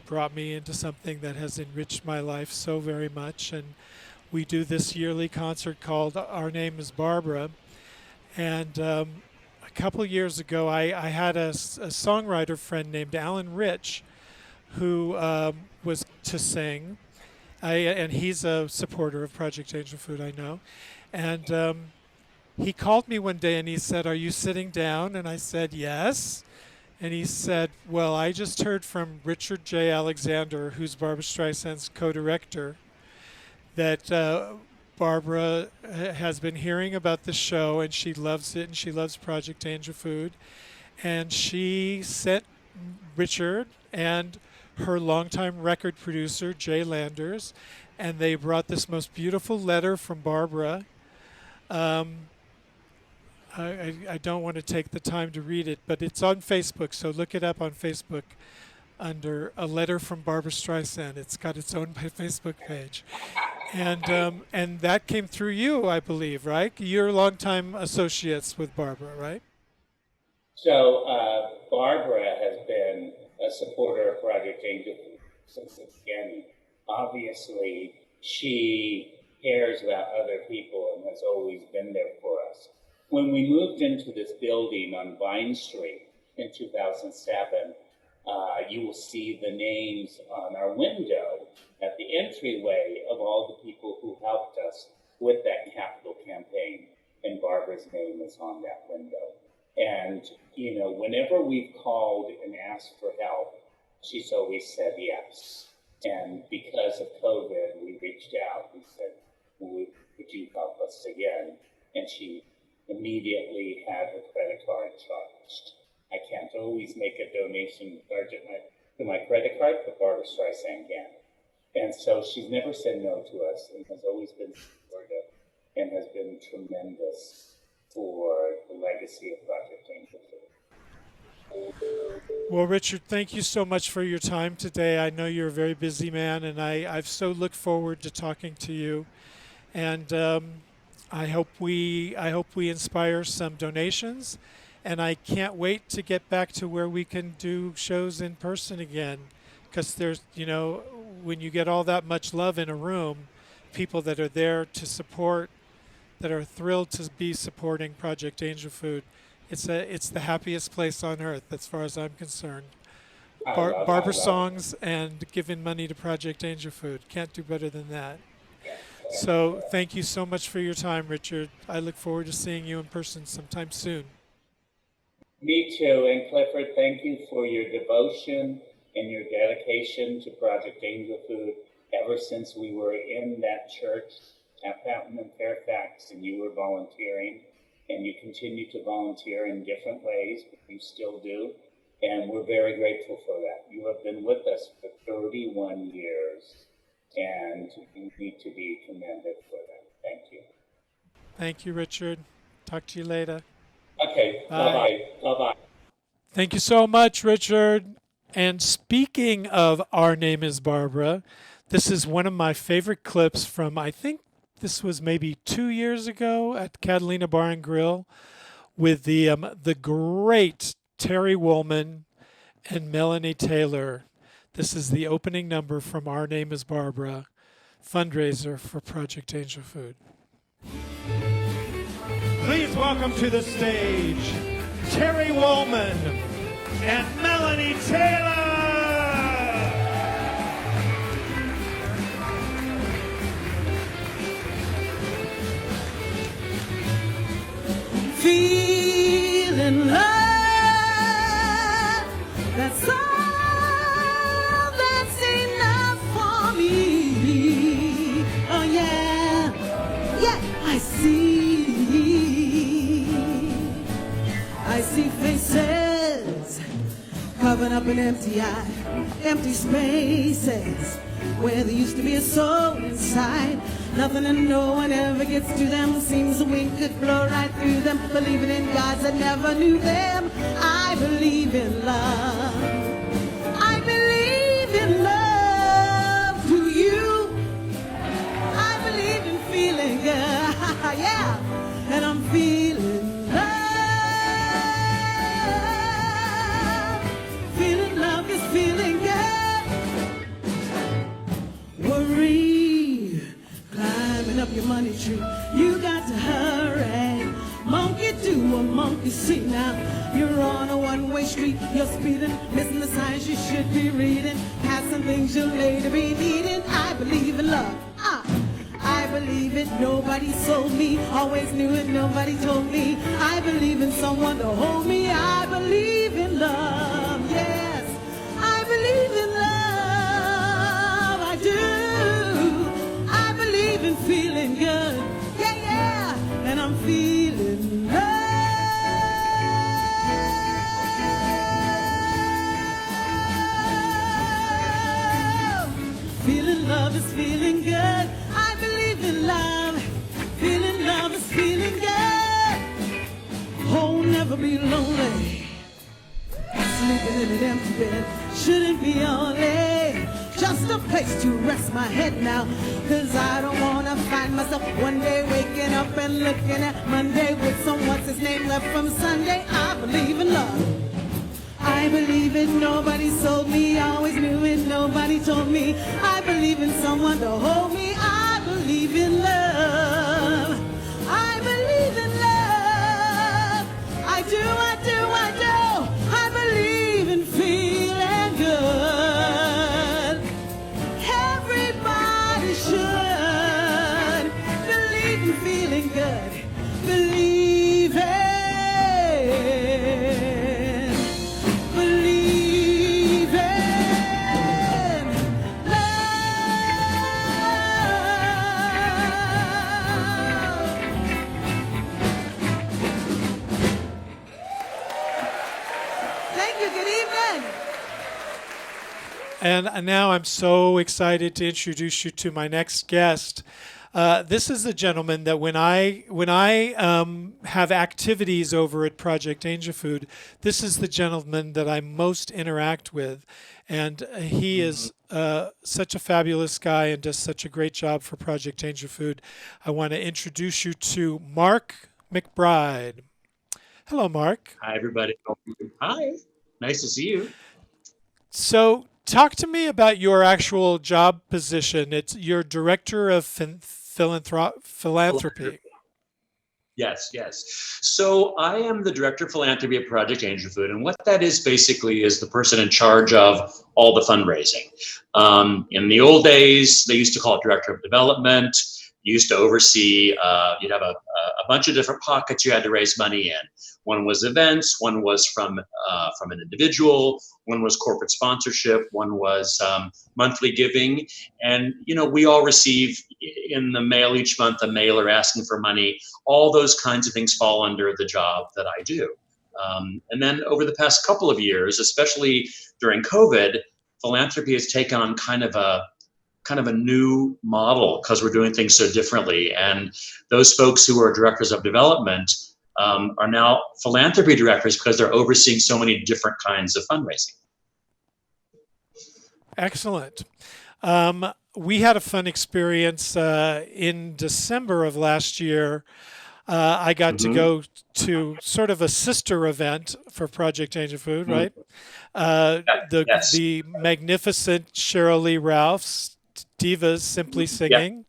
brought me into something that has enriched my life so very much. And we do this yearly concert called Our Name is Barbara. And a couple years ago, I had a songwriter friend named Alan Rich who was to sing. And he's a supporter of Project Angel Food, I know. And he called me one day and he said, "Are you sitting down?" And I said, "Yes." And he said, "Well, I just heard from Richard J. Alexander, who's Barbra Streisand's co-director, that Barbara has been hearing about the show and she loves it and she loves Project Angel Food. And she sent Richard and her longtime record producer, Jay Landers, and they brought this most beautiful letter from Barbara. I don't want to take the time to read it, but it's on Facebook, so look it up on Facebook under A Letter from Barbara Streisand. It's got its own Facebook page. And that came through you, I believe, right? You're longtime associates with Barbara, right? So Barbara has been a supporter of Project Angel since the beginning. Obviously, she cares about other people and has always been there for us. When we moved into this building on Vine Street in 2007, you will see the names on our window at the entryway of all the people who helped us with that capital campaign, and Barbara's name is on that window. And, you know, whenever we've called and asked for help, she's always said yes. And because of COVID, we reached out. We said, would you help us again? And she immediately had her credit card charged. I can't always make a donation charge to my credit card, but Barbara Streisand can. And so she's never said no to us and has always been supportive and has been tremendous for the legacy of Project Angel Food. Well, Richard, thank you so much for your time today. I know you're a very busy man, and I've so looked forward to talking to you. And I hope we inspire some donations, and I can't wait to get back to where we can do shows in person again, because there's, you know, when you get all that much love in a room, people that are there to support, that are thrilled to be supporting Project Angel Food, it's the happiest place on earth as far as I'm concerned. Barbara songs and giving money to Project Angel Food, can't do better than that. So thank you so much for your time, Richard. I look forward to seeing you in person sometime soon. Me too. And Clifford, thank you for your devotion and your dedication to Project Angel Food ever since we were in that church at Fountain in Fairfax and you were volunteering. And you continue to volunteer in different ways, but you still do. And we're very grateful for that. You have been with us for 31 years. And you need to be commended for that. Thank you. Thank you, Richard. Talk to you later. Okay. Bye-bye. Bye-bye. Thank you so much, Richard. And speaking of Our Name is Barbara, this is one of my favorite clips from, I think this was maybe 2 years ago at Catalina Bar and Grill with the great Terry Woolman and Melanie Taylor. This is the opening number from Our Name is Barbara, fundraiser for Project Angel Food. Please welcome to the stage Terry Woolman and Melanie Taylor. Feeling love, that's all that's enough for me. Oh yeah, yeah, I see faces covered up in empty spaces where there used to be a soul inside. Nothing and no one ever gets to them. Seems a wind could blow right through them. Believing in gods that never knew them. I believe in love. I believe in love. Do you? I believe in feeling good. Yeah. And I'm feeling love. Feeling love is feeling good. Worry. Climbing up your money tree, you got to hurry. Monkey do, a monkey see now. You're on a one-way street, you're speeding, missing the signs you should be reading, passing things you'll later be needing. I believe in love, I believe it. Nobody sold me, always knew it, nobody told me. I believe in someone to hold me. I believe in love, yes, I believe in love, I do. And feeling good, yeah, yeah, and I'm feeling love. Feeling love is feeling good. be lonely. Sleeping in an empty bed shouldn't be only just a place to rest my head now. Cause I don't wanna find myself one day waking up and looking at Monday with some what's his name left from Sunday. I believe in love. I believe it, nobody sold me, I always knew it, nobody told me. I believe in someone to hold me, I believe in love. I believe in love. I do, I do, I do. I believe in feeling good. Everybody should believe in feeling good. Believe it. And now I'm so excited to introduce you to my next guest. This is a gentleman that when I have activities over at Project Angel Food, this is the gentleman that I most interact with. And he is such a fabulous guy and does such a great job for Project Angel Food. I want to introduce you to Mark McBride. Hello, Mark. Hi, everybody. Hi. Nice to see you. So, talk to me about your actual job position. You're director of philanthropy. Yes, yes. So I am the director of philanthropy at Project Angel Food, and what that is basically is the person in charge of all the fundraising. In the old days, they used to call it director of development. You used to oversee, you'd have a bunch of different pockets you had to raise money in. One was events, one was from an individual, one was corporate sponsorship, one was monthly giving. And, you know, we all receive in the mail each month a mailer asking for money. All those kinds of things fall under the job that I do. And then over the past couple of years, especially during COVID, philanthropy has taken on kind of a new model because we're doing things so differently. And those folks who are directors of development are now philanthropy directors because they're overseeing so many different kinds of fundraising. Excellent. We had a fun experience in December of last year. I got to go to sort of a sister event for Project Angel Food, right? The magnificent Cheryl Lee Ralph's Divas Simply Singing,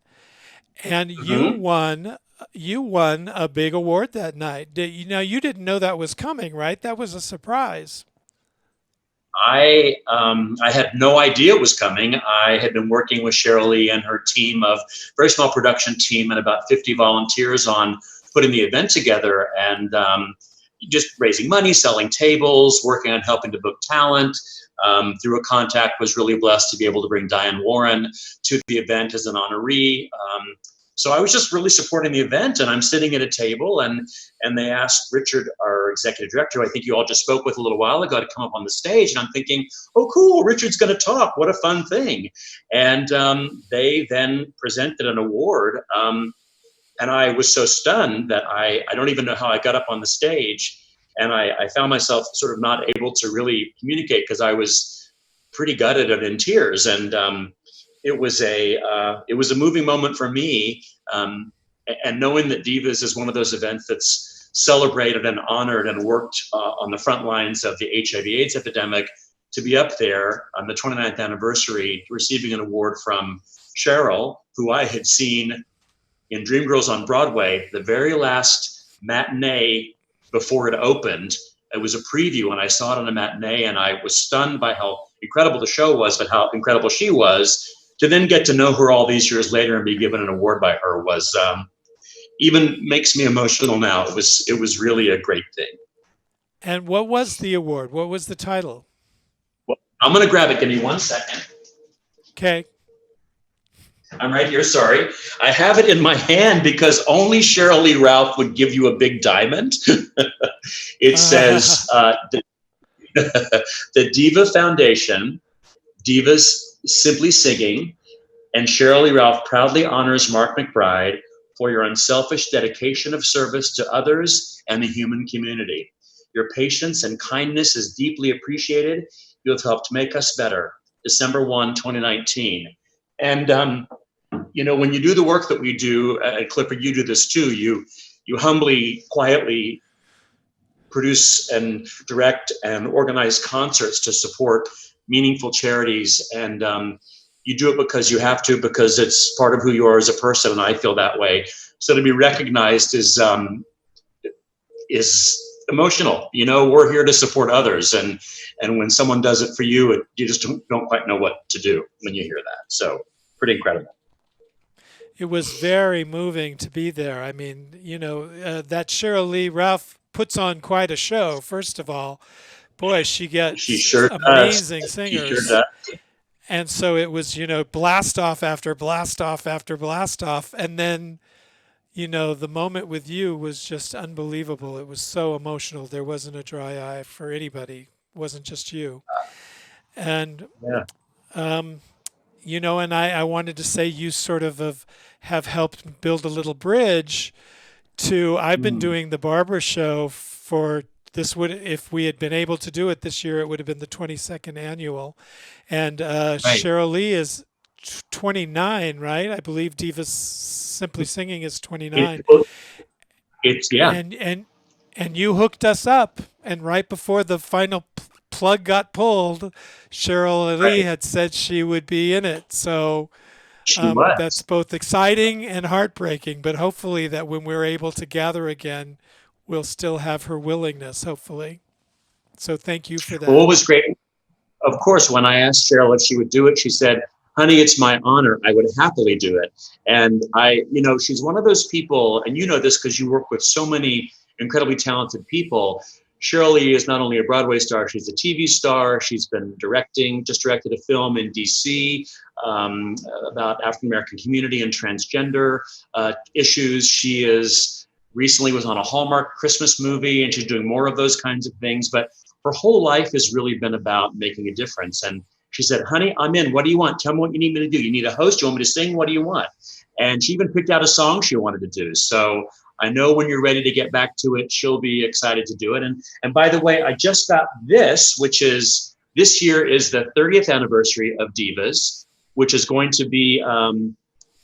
and you won a big award that night. You didn't know that was coming, right? That was a surprise. I had no idea it was coming. I had been working with Cheryl Lee and her team of very small production team and about 50 volunteers on putting the event together and just raising money, selling tables, working on helping to book talent. Through a contact, was really blessed to be able to bring Diane Warren to the event as an honoree. So I was just really supporting the event, and I'm sitting at a table, and they asked Richard, our executive director, who I think you all just spoke with a little while ago, to come up on the stage. And I'm thinking, oh, cool, Richard's going to talk. What a fun thing. And they then presented an award. And I was so stunned that I don't even know how I got up on the stage. And I found myself sort of not able to really communicate because I was pretty gutted and in tears. And it was a moving moment for me. And knowing that Divas is one of those events that's celebrated and honored and worked on the front lines of the HIV/AIDS epidemic, to be up there on the 29th anniversary, receiving an award from Cheryl, who I had seen in Dreamgirls on Broadway, the very last matinee before it opened. It was a preview, and I saw it on a matinee, and I was stunned by how incredible the show was, but how incredible she was. To then get to know her all these years later and be given an award by her was even makes me emotional now. It was really a great thing. And what was the award? What was the title? Well, I'm going to grab it. Give me 1 second. Okay. I'm right here. Sorry. I have it in my hand because only Cheryl Lee Ralph would give you a big diamond. It says the Diva Foundation, Divas Simply Singing, and Cheryl Lee Ralph proudly honors Mark McBride for your unselfish dedication of service to others and the human community. Your patience and kindness is deeply appreciated. You have helped make us better. December 1, 2019. And, when you do the work that we do, and Clifford, you do this too, you humbly, quietly produce and direct and organize concerts to support meaningful charities. And you do it because you have to, because it's part of who you are as a person, and I feel that way. So to be recognized is emotional. We're here to support others, and when someone does it for you, you just don't quite know what to do when you hear that. So pretty incredible. It was very moving to be there. I mean, that Cheryl Lee Ralph puts on quite a show. First of all, boy, she gets amazing singers. She sure does. And so it was, blast off after blast off after blast off, and then the moment with you was just unbelievable. It was so emotional. There wasn't a dry eye for anybody. It wasn't just you. And, and I wanted to say you sort of have helped build a little bridge to, I've been doing the Barbara show for this if we had been able to do it this year, it would have been the 22nd annual. And Cheryl Lee is 29, right? I believe Divas Simply Singing is 29. And you hooked us up, and right before the final plug got pulled, Cheryl Lee had said she would be in it. So that's both exciting and heartbreaking, but hopefully that when we're able to gather again, we'll still have her willingness, hopefully. So thank you for that. Well, what was great, of course, when I asked Cheryl if she would do it, she said, "Honey, it's my honor. I would happily do it." And she's one of those people, and you know this because you work with so many incredibly talented people. Cheryl Lee is not only a Broadway star, she's a TV star. She's been just directed a film in DC about African-American community and transgender issues. She recently was on a Hallmark Christmas movie, and she's doing more of those kinds of things. But her whole life has really been about making a difference. And she said, "Honey, I'm in. What do you want? Tell me what you need me to do. You need a host? You want me to sing? What do you want?" And she even picked out a song she wanted to do. So I know when you're ready to get back to it, she'll be excited to do it. And by the way, I just got this, which is, this year is the 30th anniversary of Divas, which is going to be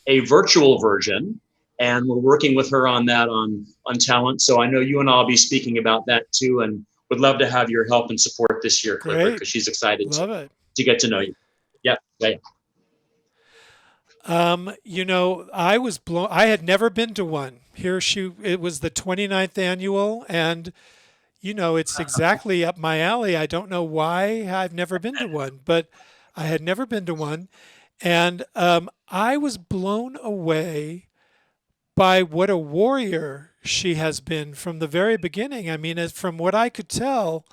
a virtual version. And we're working with her on that on talent. So I know you and I'll be speaking about that too, and would love to have your help and support this year, Clifford, because she's excited to get to know you. Yep. I was blown. I had never been to one. It was the 29th annual, and it's exactly up my alley. I don't know why I've never been to one, but I had never been to one, and I was blown away by what a warrior she has been from the very beginning. I mean, from what I could tell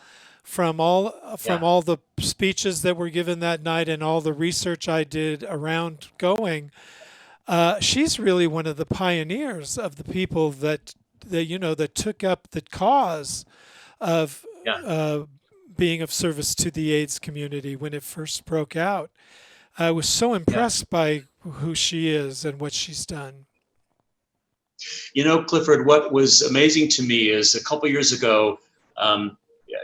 from all the speeches that were given that night and all the research I did around going, she's really one of the pioneers of the people that took up the cause of being of service to the AIDS community when it first broke out. I was so impressed by who she is and what she's done. Clifford, what was amazing to me is a couple years ago,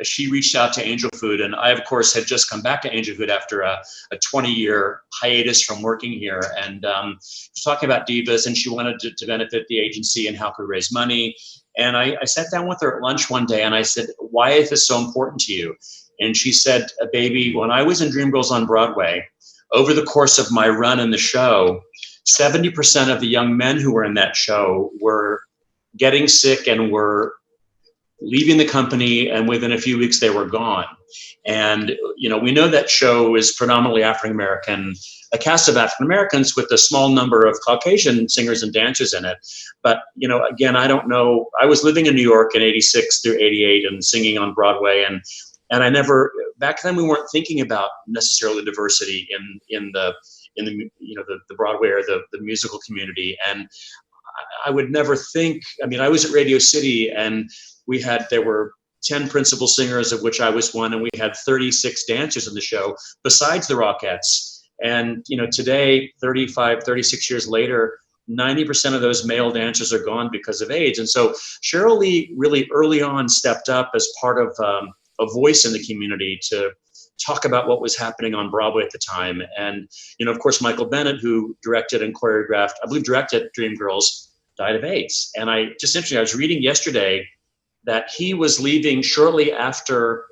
she reached out to Angel Food, and I, of course, had just come back to Angel Food after a 20-year hiatus from working here, and was talking about Divas, and she wanted to benefit the agency and how could raise money. And I sat down with her at lunch one day, and I said, "Why is this so important to you?" And she said, "Baby, when I was in Dreamgirls on Broadway, over the course of my run in the show, 70% of the young men who were in that show were getting sick and were leaving the company, and within a few weeks they were gone. And, we know that show is predominantly African-American, a cast of African-Americans with a small number of Caucasian singers and dancers in it. But, again, I don't know. I was living in New York in 86 through 88 and singing on Broadway. And I never, back then we weren't thinking about necessarily diversity in the Broadway or the musical community. And I would never think, I was at Radio City, and there were 10 principal singers, of which I was one, and we had 36 dancers in the show besides the Rockettes. And, today, 35, 36 years later, 90% of those male dancers are gone because of AIDS. And so Cheryl Lee really early on stepped up as part of a voice in the community to talk about what was happening on Broadway at the time. And, of course, Michael Bennett, who directed and choreographed, I believe directed Dreamgirls, died of AIDS. And I was reading yesterday that he was leaving shortly after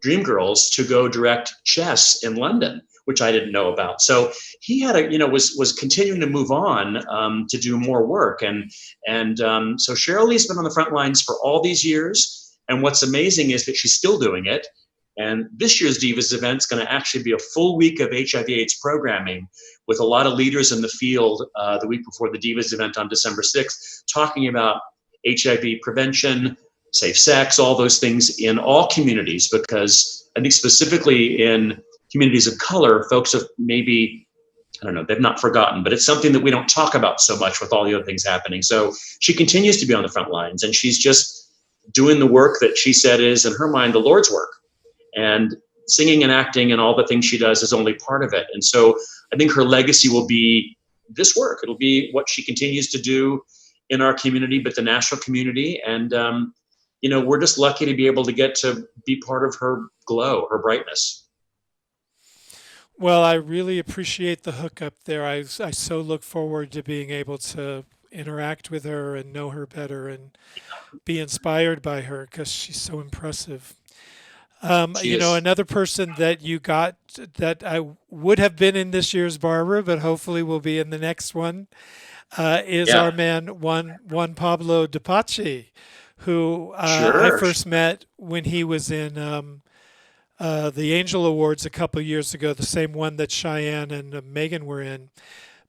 Dreamgirls to go direct Chess in London, which I didn't know about. So he had was continuing to move on to do more work. And so Cheryl Lee's been on the front lines for all these years. And what's amazing is that she's still doing it. And this year's Divas event is going to actually be a full week of HIV/AIDS programming with a lot of leaders in the field the week before the Divas event on December 6th, talking about HIV prevention, safe sex, all those things in all communities, because I think specifically in communities of color, folks have maybe, I don't know, they've not forgotten, but it's something that we don't talk about so much with all the other things happening. So she continues to be on the front lines, and she's just doing the work that she said is, in her mind, the Lord's work. And singing and acting and all the things she does is only part of it. And so I think her legacy will be this work. It'll be what she continues to do in our community, but the national community. And, we're just lucky to be able to get to be part of her glow, her brightness. Well, I really appreciate the hookup there. I so look forward to being able to interact with her and know her better and be inspired by her, because she's so impressive. Another person that you got that I would have been in this year's Barbara, but hopefully will be in the next one, is our man Juan Pablo de Pachi, who I first met when he was in the Angel Awards a couple of years ago, the same one that Cheyenne and Megan were in.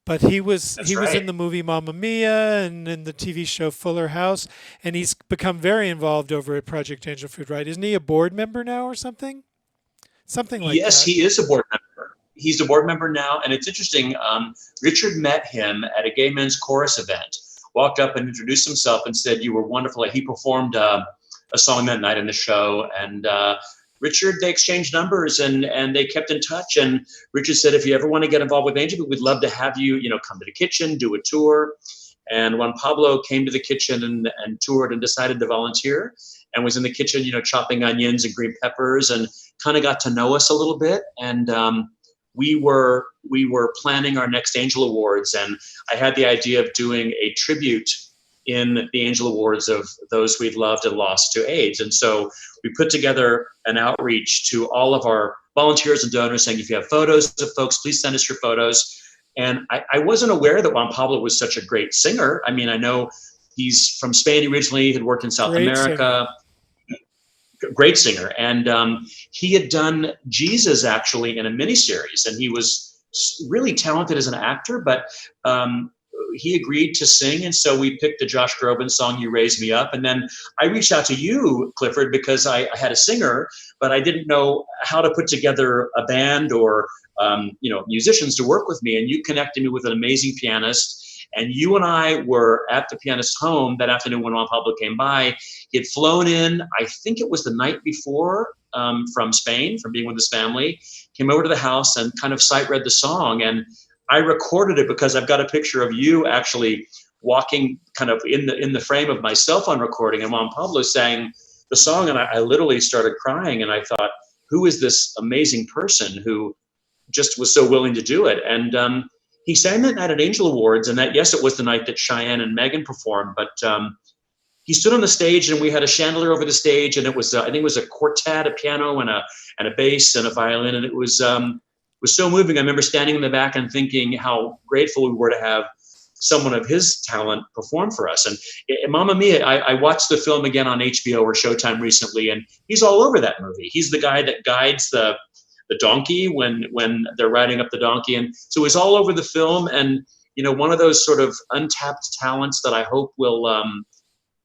But he was in the movie Mamma Mia and in the TV show Fuller House, and he's become very involved over at Project Angel Food, right? Isn't he a board member now or something? Something like that. Yes, he is a board member. He's a board member now, and it's interesting. Richard met him at a gay men's chorus event, walked up and introduced himself and said, "You were wonderful." He performed a song that night in the show, and Richard, they exchanged numbers and they kept in touch. And Richard said, "If you ever want to get involved with Angel, we'd love to have you, come to the kitchen, do a tour." And when Pablo came to the kitchen and toured and decided to volunteer and was in the kitchen, chopping onions and green peppers, and kind of got to know us a little bit. And we were planning our next Angel Awards, and I had the idea of doing a tribute in the Angel Awards of those we'd loved and lost to AIDS. And so we put together an outreach to all of our volunteers and donors saying, if you have photos of folks, please send us your photos. And I wasn't aware that Juan Pablo was such a great singer. I mean, I know he's from Spain originally, had worked in South America. Great singer. And he had done Jesus actually in a miniseries, and he was really talented as an actor, but he agreed to sing. And so we picked the Josh Groban song, "You Raise Me Up." And then I reached out to you, Clifford, because I had a singer, but I didn't know how to put together a band or, musicians to work with me. And you connected me with an amazing pianist. And you and I were at the pianist's home that afternoon when Juan Pablo came by. He had flown in, I think it was the night before, from Spain, from being with his family, came over to the house and kind of sight read the song. And I recorded it because I've got a picture of you actually walking kind of in the frame of my cell phone recording, and Juan Pablo sang the song, and I literally started crying. And I thought, who is this amazing person who just was so willing to do it? And he sang that night at Angel Awards, and that, yes, it was the night that Cheyenne and Megan performed, but he stood on the stage, and we had a chandelier over the stage, and it was I think it was a quartet, a piano and a bass and a violin, and it was so moving. I remember standing in the back and thinking how grateful we were to have someone of his talent perform for us. And Mamma Mia, I watched the film again on HBO or Showtime recently, and he's all over that movie. He's the guy that guides the donkey when they're riding up the donkey. And so he's all over the film, and, one of those sort of untapped talents that I hope will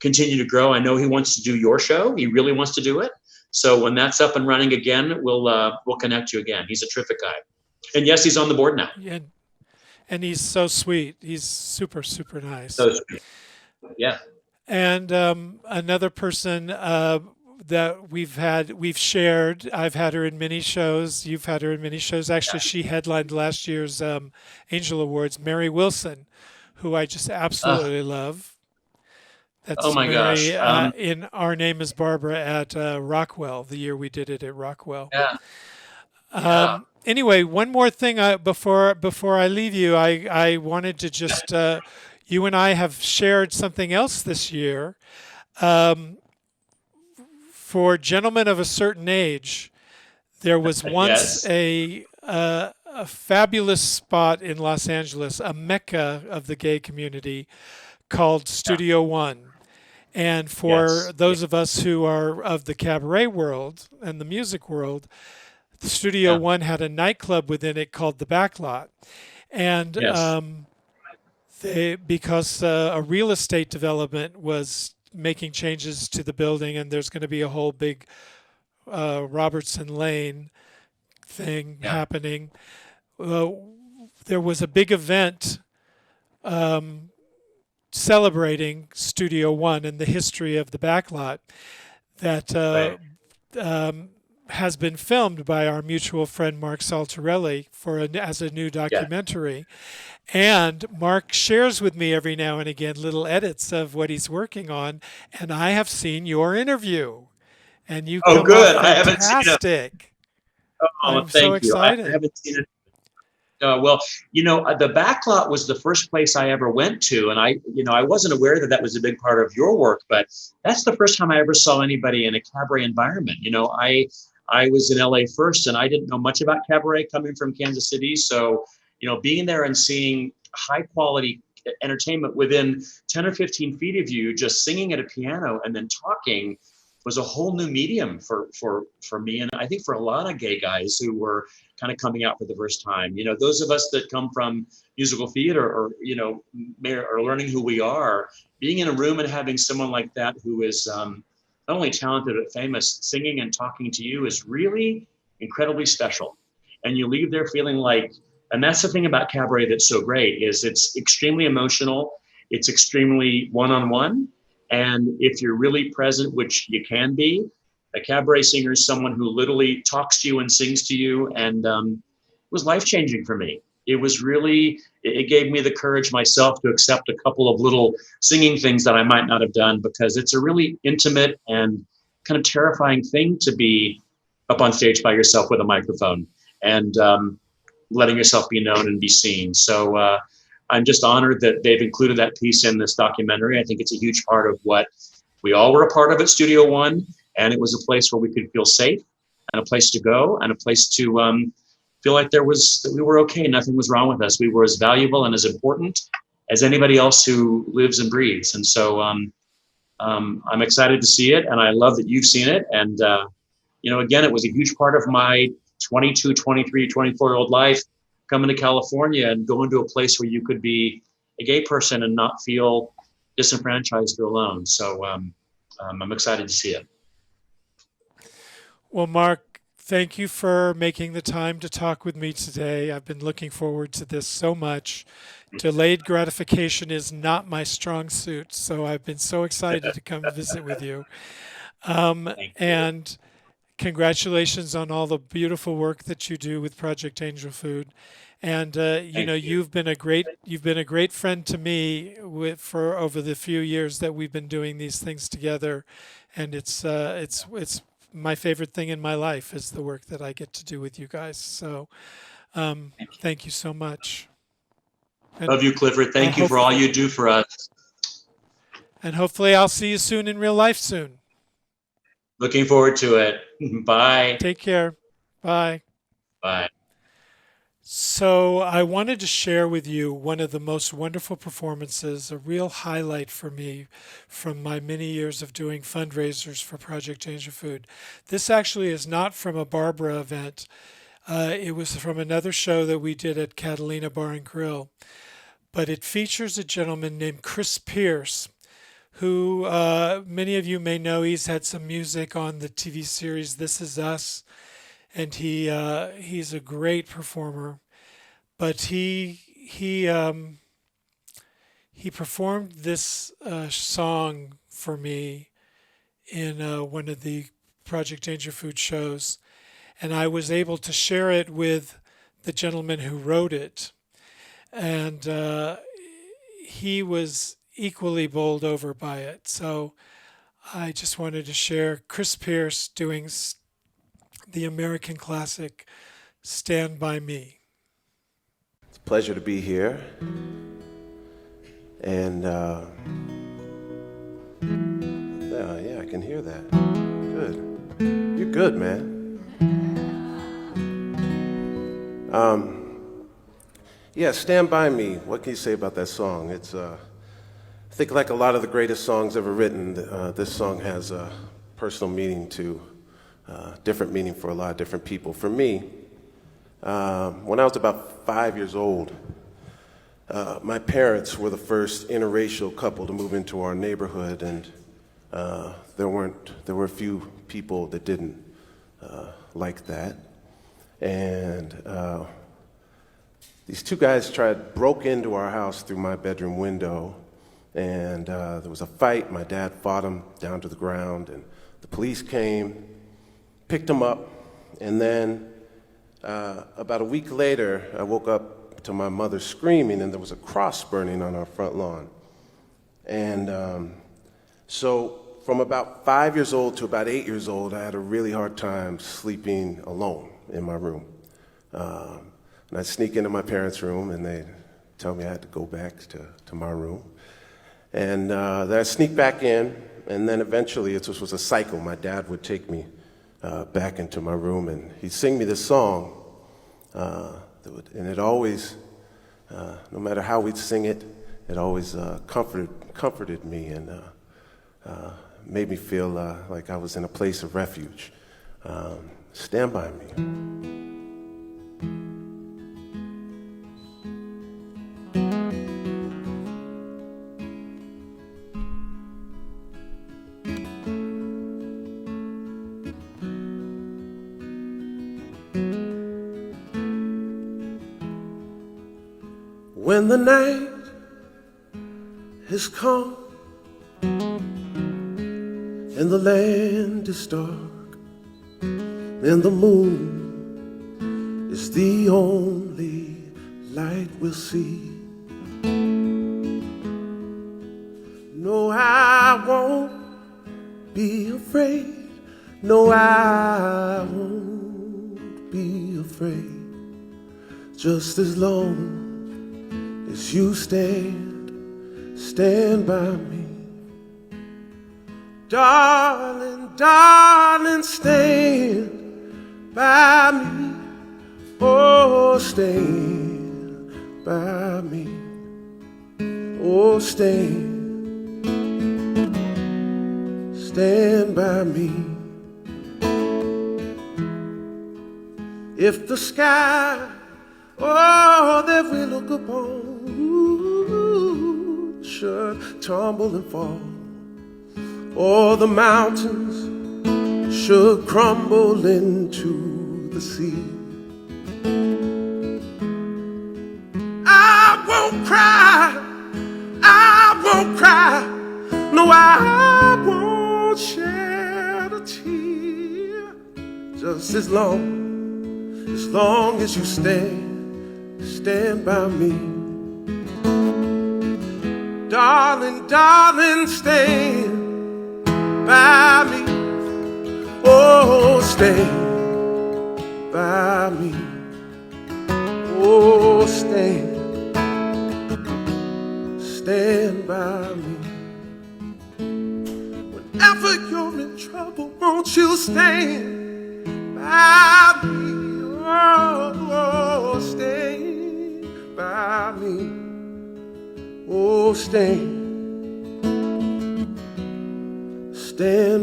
continue to grow. I know he wants to do your show. He really wants to do it. So when that's up and running again, we'll connect you again. He's a terrific guy. And yes, he's on the board now. Yeah. And he's so sweet. He's super, super nice. So sweet. Yeah. And another person that we've shared, I've had her in many shows. You've had her in many shows. Actually, she headlined last year's Angel Awards, Mary Wilson, who I just absolutely love. Oh That's my Mary gosh. in Our Name is Barbara at Rockwell, the year we did it at Rockwell. Yeah. Yeah. Anyway, one more thing before I leave you, I wanted to just you and I have shared something else this year. For gentlemen of a certain age, there was once Yes. a fabulous spot in Los Angeles, a mecca of the gay community, called Studio One. And for Yes. those of us who are of the cabaret world and the music world, Studio Yeah. One had a nightclub within it called the Backlot. And Yes. because a real estate development was making changes to the building, and there's going to be a whole big Robertson Lane thing Yeah. happening. There was a big event celebrating Studio One and the history of the Backlot that has been filmed by our mutual friend Mark Saltarelli as a new documentary. And Mark shares with me every now and again little edits of what he's working on, and I have seen your interview, and you Oh, come good. off I haven't seen it. fantastic. Oh, I'm so thank you. I excited. haven't seen it. Well, the Backlot was the first place I ever went to, and I wasn't aware that that was a big part of your work, but that's the first time I ever saw anybody in a cabaret environment. I was in LA first, and I didn't know much about cabaret coming from Kansas City. So, being there and seeing high quality entertainment within 10 or 15 feet of you, just singing at a piano and then talking, was a whole new medium for me, and I think for a lot of gay guys who were kind of coming out for the first time. Those of us that come from musical theater or learning who we are, being in a room and having someone like that who is not only talented but famous singing and talking to you is really incredibly special. And you leave there feeling like, and that's the thing about cabaret that's so great, is it's extremely emotional, it's extremely one-on-one. And if you're really present, which you can be, a cabaret singer is someone who literally talks to you and sings to you. And it was life-changing for me. It was really, it gave me the courage myself to accept a couple of little singing things that I might not have done, because it's a really intimate and kind of terrifying thing to be up on stage by yourself with a microphone and letting yourself be known and be seen. So I'm just honored that they've included that piece in this documentary. I think it's a huge part of what we all were a part of at Studio One. And it was a place where we could feel safe and a place to go and a place to feel like that we were okay. Nothing was wrong with us. We were as valuable and as important as anybody else who lives and breathes. And so I'm excited to see it. And I love that you've seen it. And, again, it was a huge part of my 22, 23, 24-year-old life, coming to California and going to a place where you could be a gay person and not feel disenfranchised or alone. So I'm excited to see it. Well, Mark, thank you for making the time to talk with me today. I've been looking forward to this so much. Delayed gratification is not my strong suit, so I've been so excited to come visit with you. And congratulations on all the beautiful work that you do with Project Angel Food. And you've been a great friend to me for over the few years that we've been doing these things together, and it's my favorite thing in my life is the work that I get to do with you guys. So thank you so much. And love you, Clifford. Thank you for all you do for us. And hopefully I'll see you soon in real life soon. Looking forward to it. Bye. Take care. Bye. Bye. So I wanted to share with you one of the most wonderful performances, a real highlight for me from my many years of doing fundraisers for Project Angel Food. This actually is not from a Barbara event. It was from another show that we did at Catalina Bar and Grill. But it features a gentleman named Chris Pierce, who many of you may know. He's had some music on the TV series This Is Us. And he's a great performer, but he performed this song for me in one of the Project Angel Food shows, and I was able to share it with the gentleman who wrote it, and he was equally bowled over by it. So I just wanted to share Chris Pierce doing the American classic Stand By Me. It's a pleasure to be here. And yeah, I can hear that. Good. You're good, man. Yeah, Stand By Me. What can you say about that song? It's, I think like a lot of the greatest songs ever written, this song has a personal meaning to, different meaning for a lot of different people. For me, when I was about 5 years old, my parents were the first interracial couple to move into our neighborhood, and there were a few people that didn't like that. And these two guys broke into our house through my bedroom window, and there was a fight. My dad fought them down to the ground, and the police came, picked them up, and then about a week later, I woke up to my mother screaming, and there was a cross burning on our front lawn. And so from about 5 years old to about 8 years old, I had a really hard time sleeping alone in my room. And I'd sneak into my parents' room, and they'd tell me I had to go back to my room. And then I'd sneak back in, and then eventually it was a cycle. My dad would take me back into my room, and he'd sing me this song. And it always, no matter how we'd sing it, it always comforted me and made me feel like I was in a place of refuge. Stand By Me. When the night has come and the land is dark and the moon is the only light we'll see, no, I won't be afraid. No, I won't be afraid. Just as long as you stand by me. Darling, darling, stand by me. Oh, stand by me. Oh, stand by me. If the sky, oh, that we look upon, should tumble and fall, or the mountains should crumble into the sea, I won't cry, I won't cry, no, I won't shed a tear, just as long as you stand by me. Darling, darling, stand by me. Oh, stand by me. Oh, stand by me. Whenever you're in trouble, won't you stand by me? Oh, stand by me. Oh, stand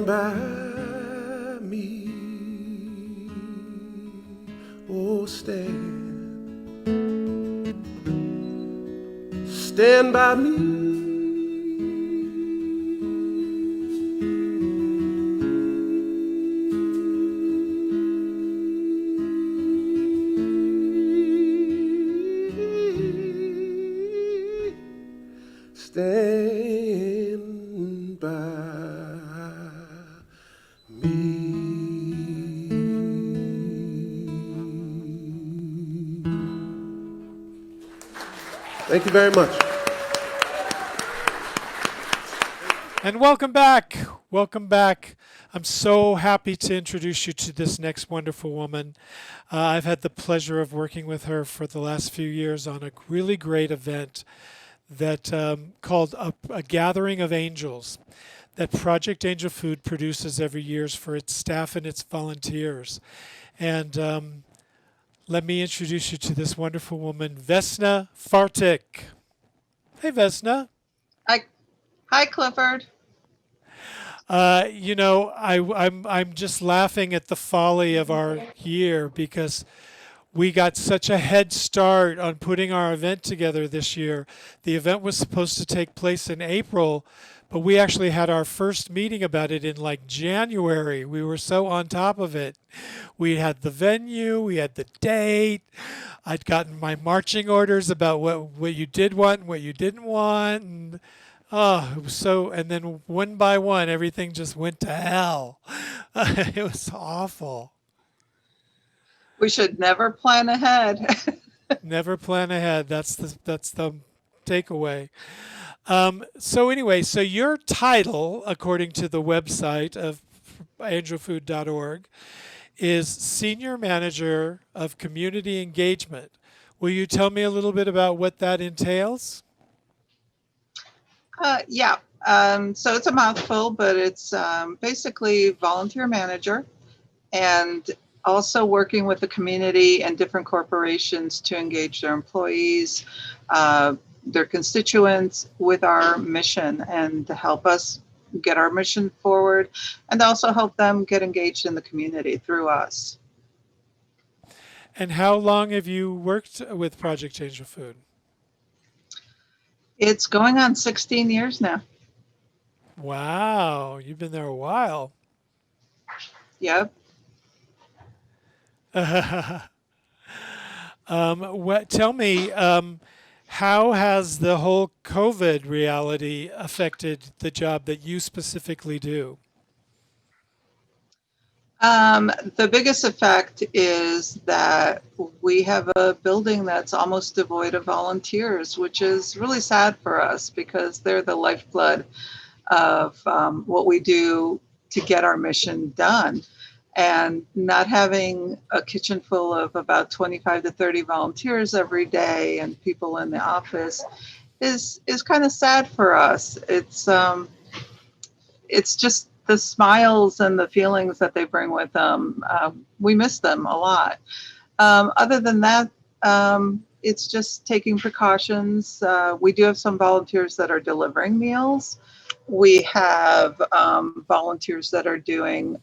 by me. Oh, stand by me. Stand by me. Thank you very much. And welcome back. Welcome back. I'm so happy to introduce you to this next wonderful woman. I've had the pleasure of working with her for the last few years on a really great event that called a Gathering of Angels that Project Angel Food produces every year for its staff and its volunteers. And let me introduce you to this wonderful woman, Vesna Fartik. Hey, Vesna. Hi, Clifford. I'm just laughing at the folly of our year because we got such a head start on putting our event together this year. The event was supposed to take place in April, but we actually had our first meeting about it in like January. We were so on top of it. We had the venue, we had the date. I'd gotten my marching orders about what you did want and what you didn't want. And oh, it was so, and then one by one, everything just went to hell. It was awful. We should never plan ahead. Never plan ahead. That's the takeaway. So your title, according to the website of angelfood.org, is Senior Manager of Community Engagement. Will you tell me a little bit about what that entails? Yeah. So it's a mouthful, but it's basically volunteer manager and also working with the community and different corporations to engage their employees, their constituents with our mission and to help us get our mission forward and also help them get engaged in the community through us. And how long have you worked with Project Angel Food? It's going on 16 years now. Wow, you've been there a while. Yep. Tell me, how has the whole COVID reality affected the job that you specifically do? The biggest effect is that we have a building that's almost devoid of volunteers, which is really sad for us because they're the lifeblood of what we do to get our mission done. And not having a kitchen full of about 25 to 30 volunteers every day and people in the office is kind of sad for us. It's just the smiles and the feelings that they bring with them. We miss them a lot. Other than that, it's just taking precautions. We do have some volunteers that are delivering meals. We have volunteers that are doing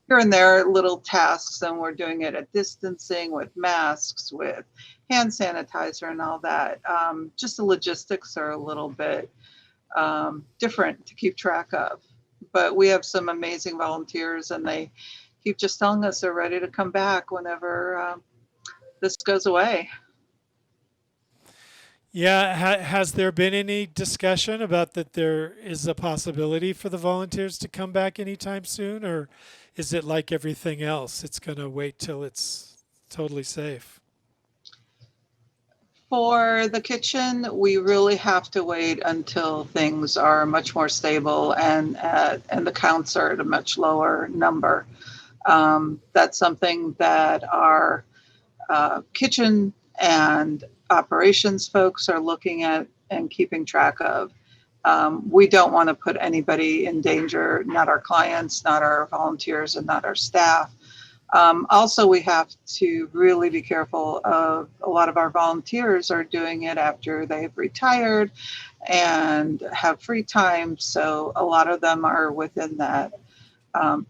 here and there little tasks, and we're doing it at distancing with masks, with hand sanitizer and all that. Just the logistics are a little bit different to keep track of. But we have some amazing volunteers, and they keep just telling us they're ready to come back whenever this goes away. Yeah, has there been any discussion about that there is a possibility for the volunteers to come back anytime soon, or is it like everything else? It's going to wait till it's totally safe. For the kitchen, we really have to wait until things are much more stable and the counts are at a much lower number. That's something that our kitchen and operations folks are looking at and keeping track of. We don't want to put anybody in danger, not our clients, not our volunteers, and not our staff. Also, we have to really be careful of a lot of our volunteers are doing it after they've retired and have free time. So a lot of them are within that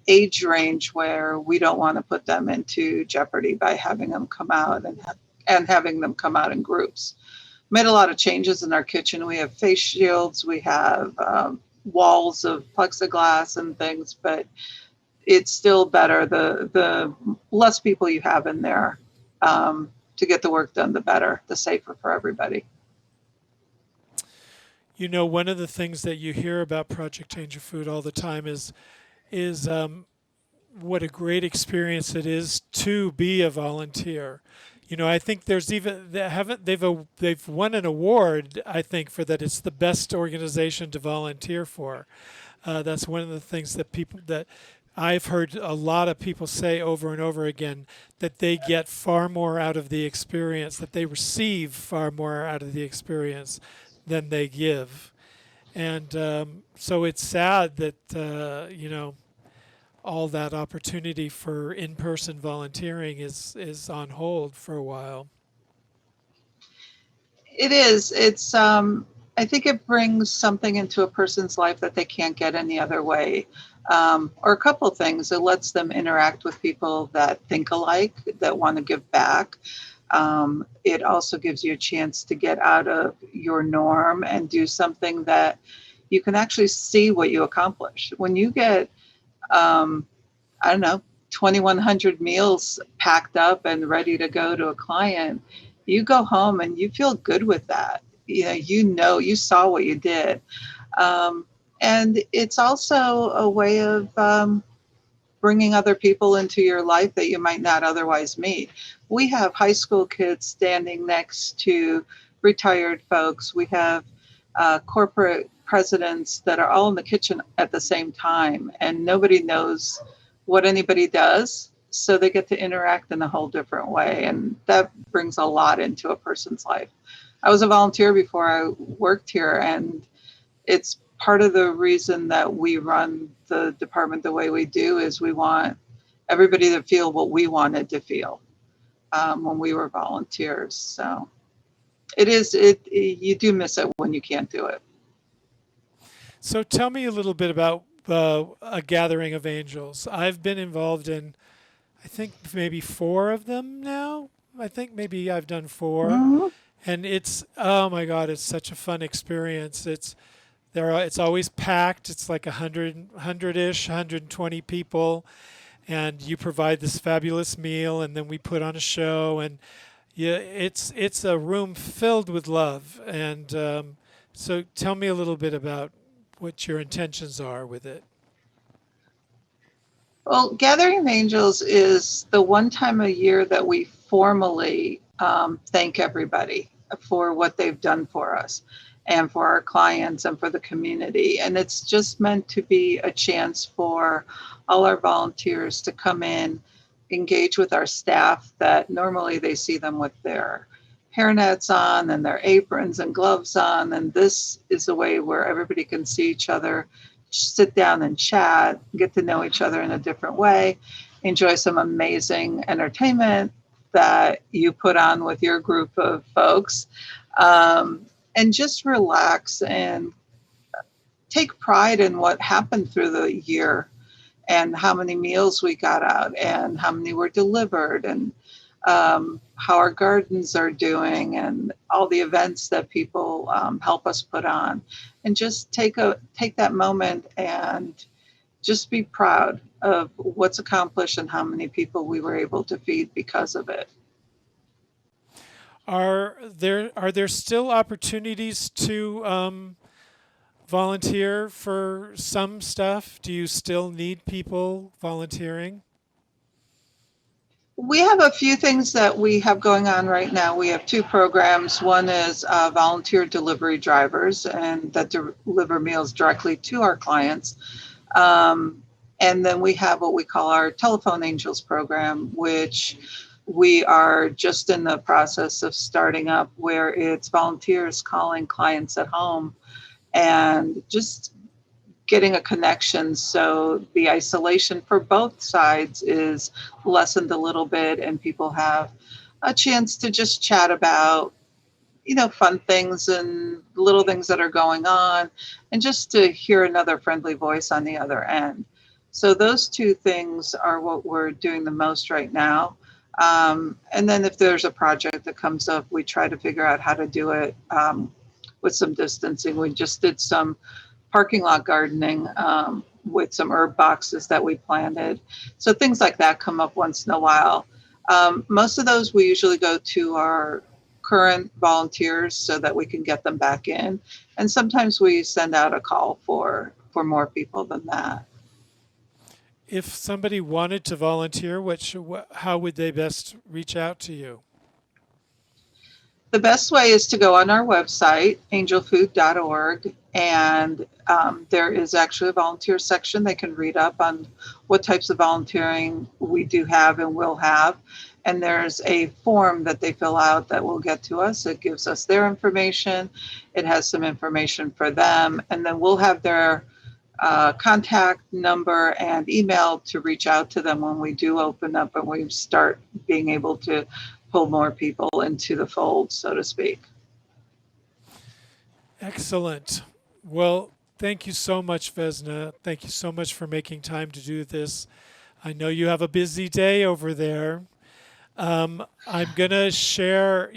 age range where we don't want to put them into jeopardy by having them come out and having them come out in groups. Made a lot of changes in our kitchen. We have face shields, we have walls of plexiglass and things, but it's still better. The less people you have in there to get the work done, the better, the safer for everybody. You know, one of the things that you hear about Project Angel Food all the time is what a great experience it is to be a volunteer. I think there's even they haven't they've won an award, I think, for that it's the best organization to volunteer for. That's one of the things that I've heard a lot of people say over and over again, that they get far more out of the experience, that they receive far more out of the experience than they give. And so it's sad that, all that opportunity for in-person volunteering is on hold for a while. It is. I think it brings something into a person's life that they can't get any other way. Or a couple of things. It lets them interact with people that think alike, that want to give back. It also gives you a chance to get out of your norm and do something that you can actually see what you accomplish. When you get, I don't know, 2,100 meals packed up and ready to go to a client, you go home and you feel good with that. You saw what you did. And it's also a way of bringing other people into your life that you might not otherwise meet. We have high school kids standing next to retired folks. We have corporate presidents that are all in the kitchen at the same time, and nobody knows what anybody does. So they get to interact in a whole different way. And that brings a lot into a person's life. I was a volunteer before I worked here, and it's part of the reason that we run the department the way we do is we want everybody to feel what we wanted to feel when we were volunteers. So you do miss it when you can't do it. So tell me a little bit about a gathering of angels. I've been involved in, I think, maybe 4 of them now. I think maybe I've done 4. Mm-hmm. And it's, oh my God, it's such a fun experience. It's always packed. It's like 100-ish, 120 people, and you provide this fabulous meal, and then we put on a show, and yeah, it's a room filled with love. And so tell me a little bit about what your intentions are with it. Well, Gathering of Angels is the one time a year that we formally thank everybody for what they've done for us and for our clients and for the community. And it's just meant to be a chance for all our volunteers to come in, engage with our staff that normally they see them with their hairnets on and their aprons and gloves on. And this is a way where everybody can see each other, sit down and chat, get to know each other in a different way, enjoy some amazing entertainment that you put on with your group of folks, and just relax and take pride in what happened through the year and how many meals we got out and how many were delivered and how our gardens are doing and all the events that people help us put on, and just take that moment and just be proud of what's accomplished and how many people we were able to feed because of it. Are there still opportunities to volunteer for some stuff? Do you still need people volunteering? We have a few things that we have going on right now. We have 2 programs. One is volunteer delivery drivers, and that deliver meals directly to our clients. And then we have what we call our Telethon Angels program, which we are just in the process of starting up, where it's volunteers calling clients at home and just getting a connection. So the isolation for both sides is lessened a little bit, and people have a chance to just chat about, fun things and little things that are going on, and just to hear another friendly voice on the other end. So those 2 things are what we're doing the most right now. And then if there's a project that comes up, we try to figure out how to do it with some distancing. We just did some parking lot gardening with some herb boxes that we planted. So things like that come up once in a while. Most of those we usually go to our current volunteers so that we can get them back in. And sometimes we send out a call for more people than that. If somebody wanted to volunteer, how would they best reach out to you? The best way is to go on our website, angelfood.org, and there is actually a volunteer section. They can read up on what types of volunteering we do have and will have. And there's a form that they fill out that will get to us. It gives us their information. It has some information for them. And then we'll have their contact number and email to reach out to them when we do open up and we start being able to pull more people into the fold, so to speak. Excellent. Well, thank you so much, Vesna. Thank you so much for making time to do this. I know you have a busy day over there. I'm going to share,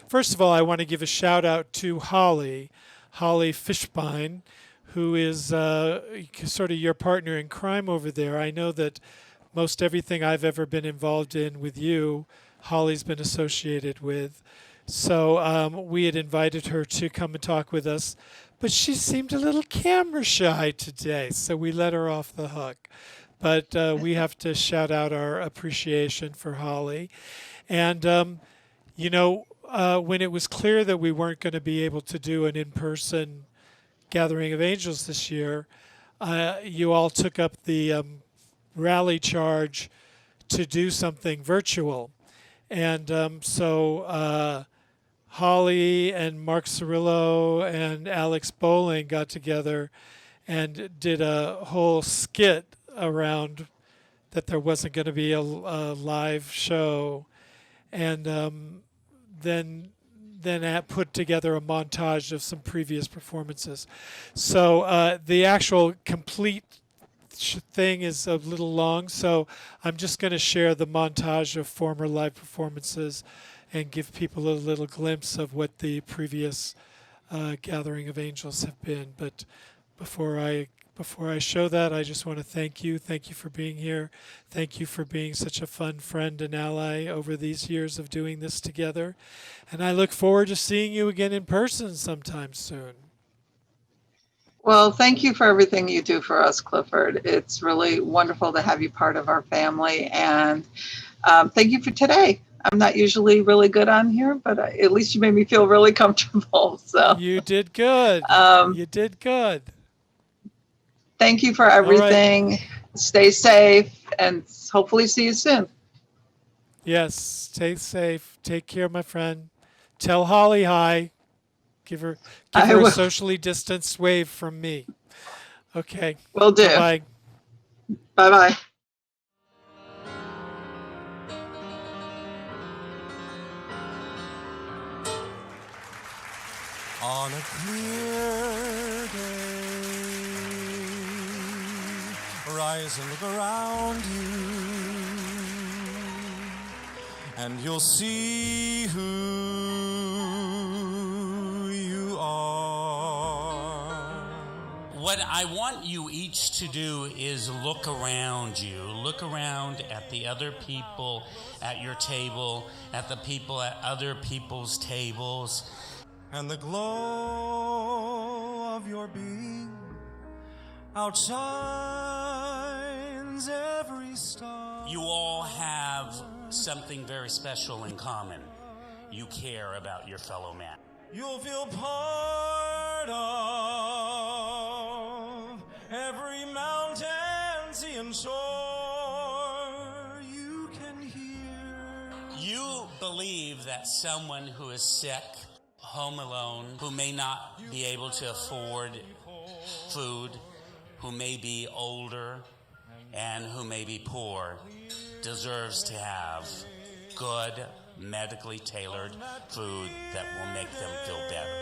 first of all, I want to give a shout out to Holly Fishbein, who is sort of your partner in crime over there. I know that most everything I've ever been involved in with you, Holly's been associated with. So we had invited her to come and talk with us, but she seemed a little camera shy today, so we let her off the hook. But we have to shout out our appreciation for Holly. And, when it was clear that we weren't going to be able to do an in-person Gathering of Angels this year, you all took up the rally charge to do something virtual. And so Holly and Mark Cirillo and Alex Bowling got together and did a whole skit around that there wasn't going to be a live show. And then put together a montage of some previous performances. So the actual complete thing is a little long, so I'm just going to share the montage of former live performances and give people a little glimpse of what the previous Gathering of Angels have been. But before I show that, I just want to thank you. Thank you for being here. Thank you for being such a fun friend and ally over these years of doing this together. And I look forward to seeing you again in person sometime soon. Well, thank you for everything you do for us, Clifford. It's really wonderful to have you part of our family. And thank you for today. I'm not usually really good on here, but at least you made me feel really comfortable. So you did good. You did good. Thank you for everything. Right. Stay safe and hopefully see you soon. Yes, stay safe. Take care, my friend. Tell Holly hi. Give her a socially distanced wave from me. Okay. Will do. Bye. Bye-bye. On a clear day, rise and look around you, and you'll see who you are. What I want you each to do is look around you. Look around at the other people at your table, at the people at other people's tables. And the glow of your being outshines every star. You all have something very special in common. You care about your fellow man. You'll feel part of every mountain, sea, and shore. You can hear. You believe that someone who is sick, home alone, who may not be able to afford food, who may be older, and who may be poor, deserves to have good, medically tailored food that will make them feel better.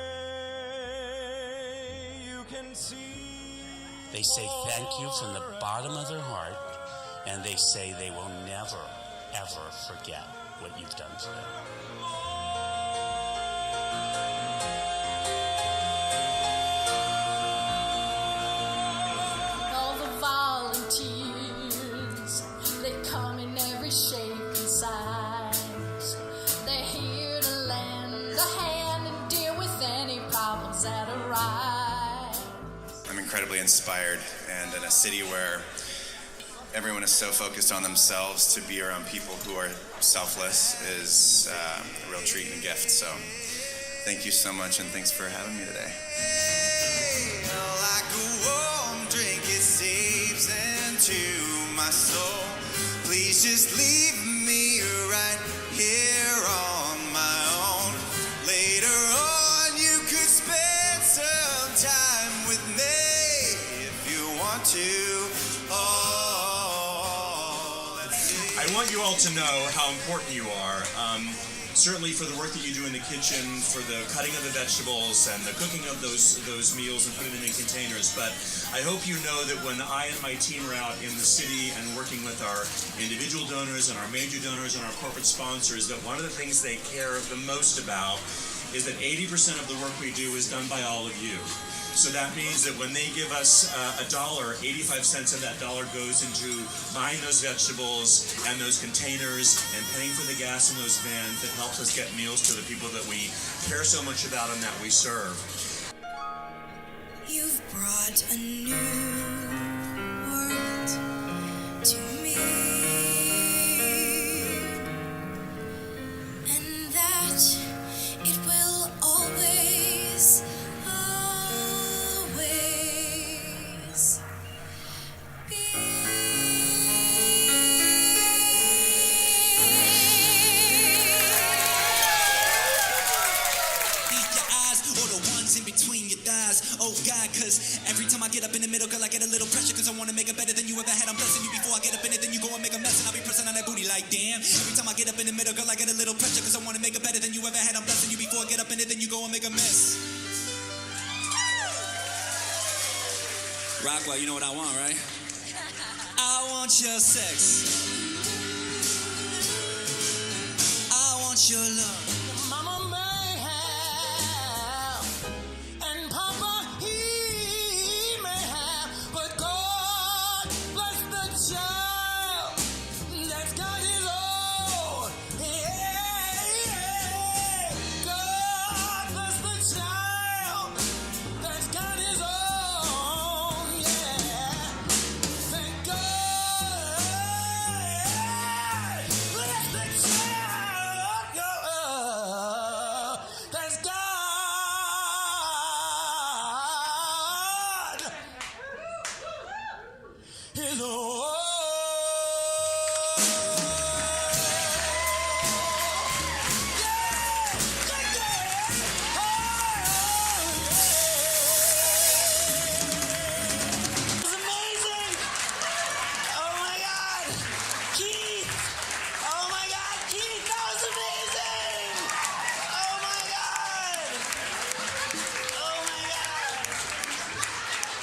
They say thank you from the bottom of their heart, and they say they will never, ever forget what you've done for them. All the volunteers, they come in every shape and size. They're here to lend a hand and deal with any problems that arise. I'm incredibly inspired, and in a city where everyone is so focused on themselves, to be around people who are selfless is a real treat and gift. So thank you so much, and thanks for having me today. Like a warm drink, it seeps into my soul. Please just leave me right here on my own. Later on, you could spend some time with me if you want to. Oh, I want you all to know how important you are. Certainly for the work that you do in the kitchen, for the cutting of the vegetables and the cooking of those meals and putting them in containers. But I hope you know that when I and my team are out in the city and working with our individual donors and our major donors and our corporate sponsors, that one of the things they care the most about is that 80% of the work we do is done by all of you. So that means that when they give us $1, 85 cents of that dollar goes into buying those vegetables and those containers and paying for the gas in those vans that helps us get meals to the people that we care so much about and that we serve. You've brought a new world to me, and that it will always oh God, cause every time I get up in the middle, girl, I get a little pressure, cause I wanna make it better than you ever had. I'm blessing you before I get up in it, then you go and make a mess, and I'll be pressing on that booty like damn. Every time I get up in the middle, girl, I get a little pressure, cause I wanna make it better than you ever had. I'm blessing you before I get up in it, then you go and make a mess. Rockwell, you know what I want, right? I want your sex. I want your love. Mama may have, and Papa he may have, but God bless the child that's got his own. Yeah. God bless the child that's got his own. Yeah. Thank God. Bless the child that's got his own. It's amazing. Oh my God, Keith. Oh my God, Keith, that was amazing. Oh my God. Oh my God.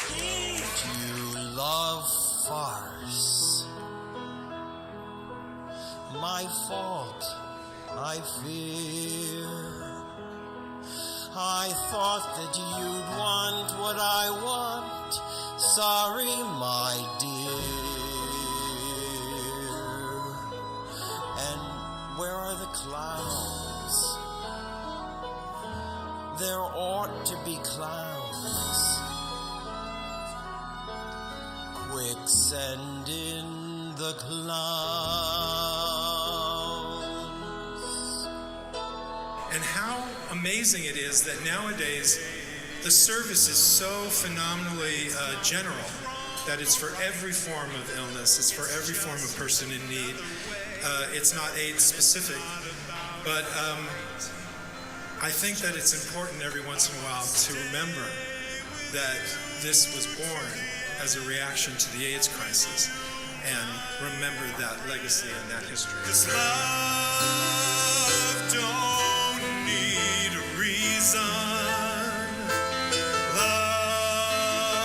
Keith. You love farce. My fault, I fear. I thought that you'd want what I want. Sorry, my dear. And where are the clowns? There ought to be clowns. Quick, send in the clowns. And how amazing it is that nowadays the service is so phenomenally general that it's for every form of illness, it's for every form of person in need. It's not AIDS specific, but I think that it's important every once in a while to remember that this was born as a reaction to the AIDS crisis and remember that legacy and that history. 'Cause love don't need a reason. Love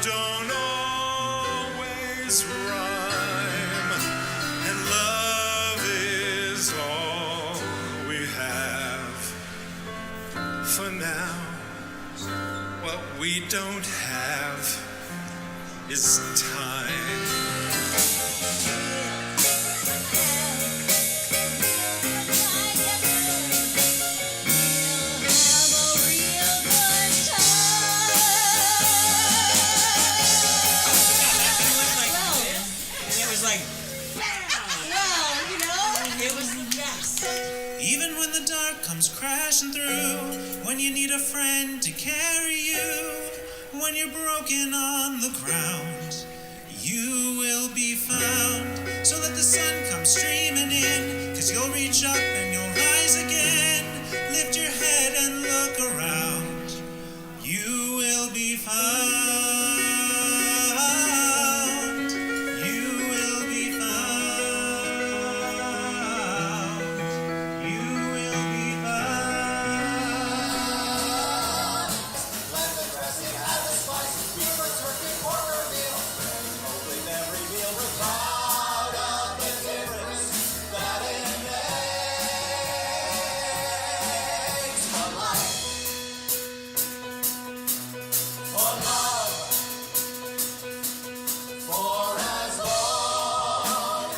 don't always rhyme. And love is all we have for now. What we don't have is time. crashing through, when you need a friend to carry you, when you're broken on the ground, you will be found. So let the sun come streaming in, 'cause you'll reach up and you'll rise again. Lift your head and look around, you will be found. You will be found. You will be found. Let the dressing have the spice, beef or turkey, pork or veal. With every meal we're proud of the difference that it makes for life, for love, for as long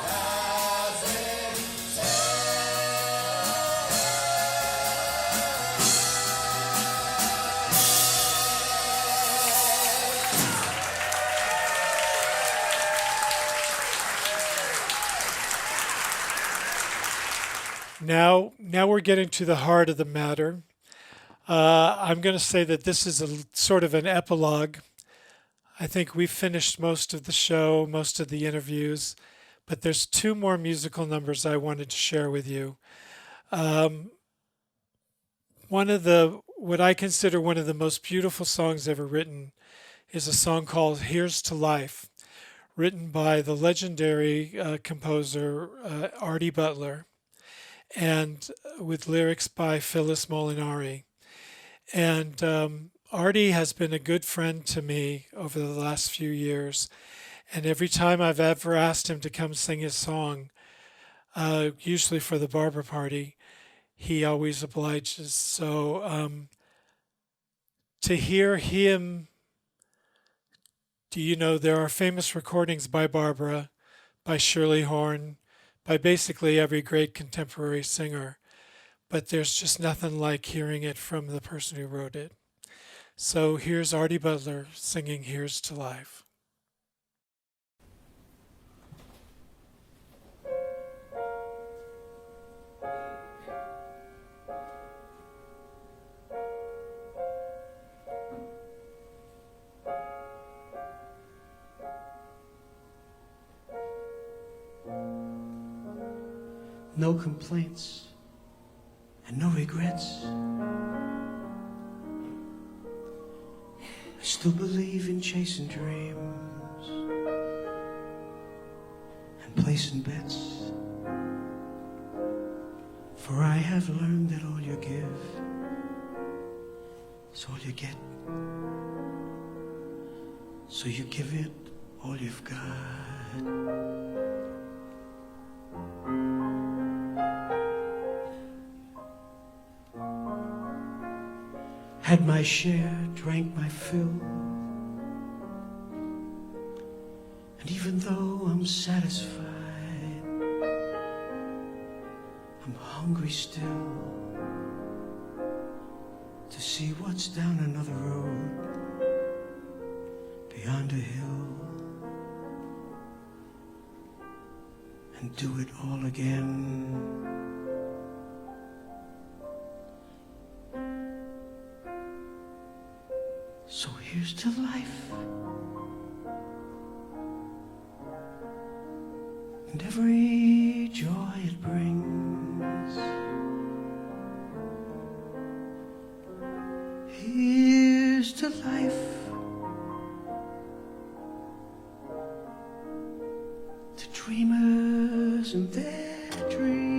as it Now we're getting to the heart of the matter. I'm going to say that this is a sort of an epilogue. I think we've finished most of the show, most of the interviews, but there's two more musical numbers I wanted to share with you. What I consider one of the most beautiful songs ever written is a song called Here's to Life, written by the legendary composer Artie Butler, and with lyrics by Phyllis Molinari. And Artie has been a good friend to me over the last few years. And every time I've ever asked him to come sing his song, usually for the barber party, he always obliges. So to hear him, there are famous recordings by Barbara, by Shirley Horn, by basically every great contemporary singer, but there's just nothing like hearing it from the person who wrote it. So here's Artie Butler singing Here's to Life. No complaints and no regrets. I still believe in chasing dreams and placing bets. For I have learned that all you give is all you get. So you give it all you've got. Had my share, drank my fill, and even though I'm satisfied, I'm hungry still to see what's down another road, beyond a hill, and do it all again. So here's to life, and every joy it brings. Here's to life, to dreamers and their dreams.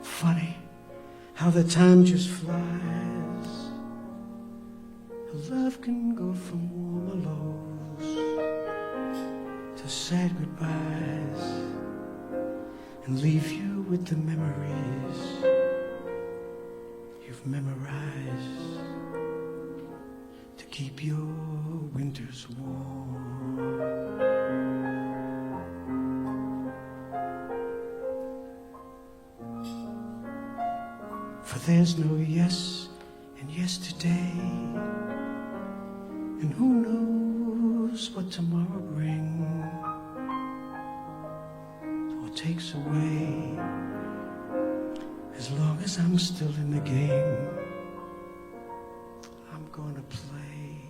Funny how the time just flies. Love can go from warm hellos to sad goodbyes, and leave you with the memories you've memorized to keep your winters warm. For there's no yes in yesterday, And who knows what tomorrow brings or takes away. As long as I'm still in the game, I'm gonna play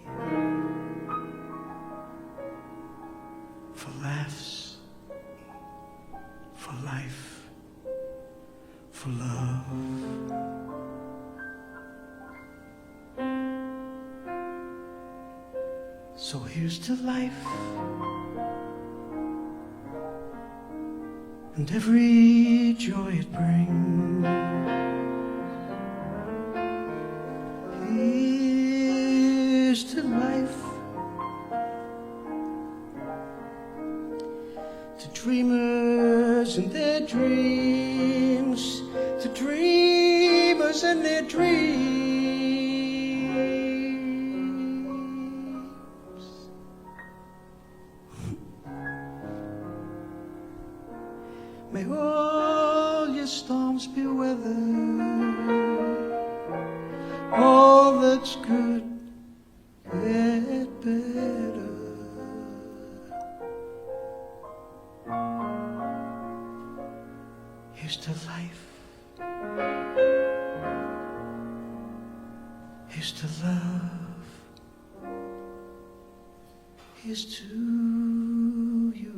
for laughs, for life, for love. So here's to life and every joy it brings. Here's to life, to dreamers and their dreams, to dreamers and their dreams. May all your storms be weathered, all that's good get better. Here's to life, here's to love, here's to you.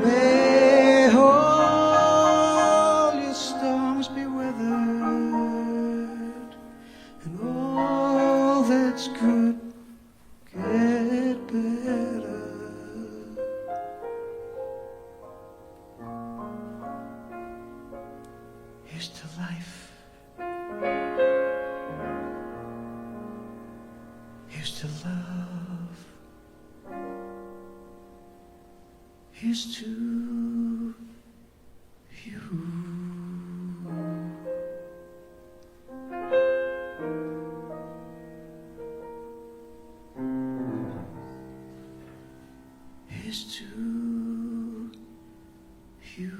May all your storms be weathered, and all that's good get better. Here's to life, here's to love, here's to you. Here's to you.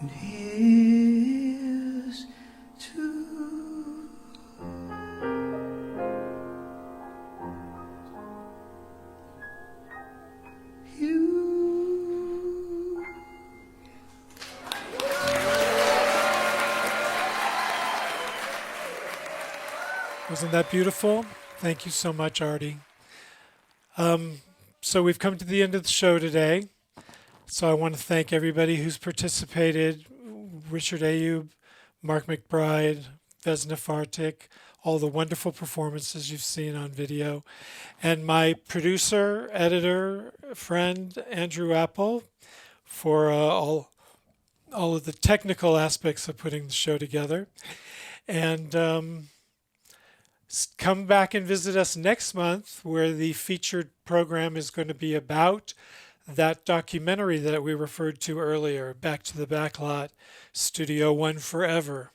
And here's to you. Wasn't that beautiful? Thank you so much, Artie. So we've come to the end of the show today. So I want to thank everybody who's participated, Richard Ayub, Mark McBride, Vesna Fartik, all the wonderful performances you've seen on video, and my producer, editor, friend, Andrew Apple, for all of the technical aspects of putting the show together. And come back and visit us next month, where the featured program is going to be about that documentary that we referred to earlier, Back to the Backlot, Studio One Forever.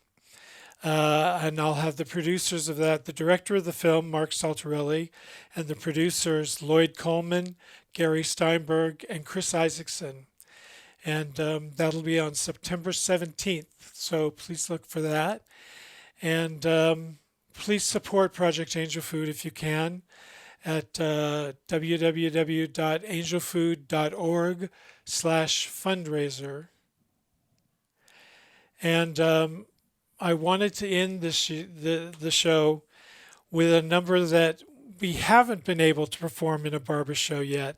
And I'll have the producers of that, the director of the film, Mark Saltarelli, and the producers, Lloyd Coleman, Gary Steinberg, and Chris Isaacson. And that'll be on September 17th, so please look for that. And please support Project Angel Food if you can at www.angelfood.org/fundraiser. And I wanted to end the show with a number that we haven't been able to perform in a barber show yet,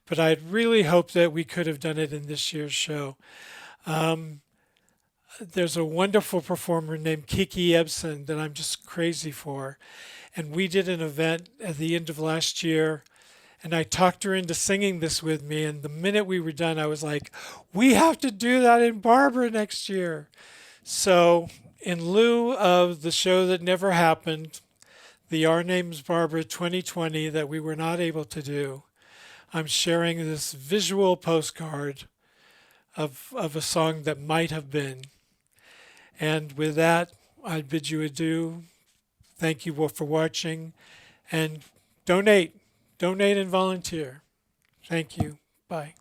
but I'd really hoped that we could have done it in this year's show. There's a wonderful performer named Kiki Ebsen that I'm just crazy for. And we did an event at the end of last year, and I talked her into singing this with me. And the minute we were done, I was like, we have to do that in Barbara next year. So in lieu of the show that never happened, the Our Name's Barbara 2020 that we were not able to do, I'm sharing this visual postcard of a song that might have been. And with that, I bid you adieu. Thank you all for watching, and donate and volunteer. Thank you. Bye.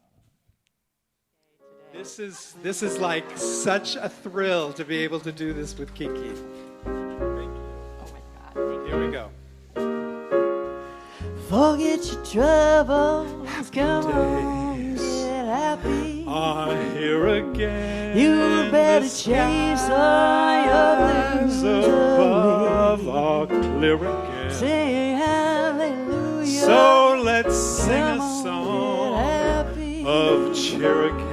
This is like such a thrill to be able to do this with Kiki. Here we go. Forget your troubles, come on, get happy. I'm here again. You better chase all your blues above are clear again. Sing hallelujah. So let's sing a song of cheer again.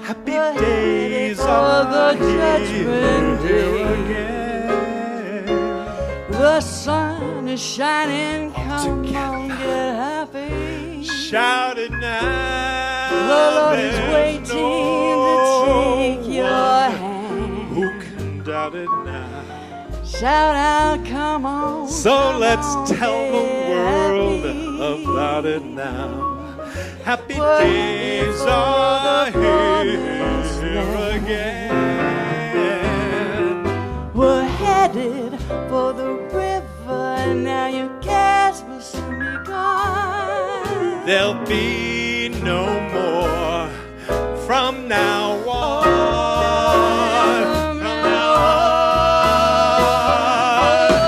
Happy days are the judgment here day. again. The sun is shining, come on, get happy. Shout it now. The Lord is waiting to take your hand. Who can doubt it now? Shout out, come on. So let's tell the world about it now. Happy days are here again. We're headed for the river, now your gas will soon be gone. There'll be no more from now on. From now on.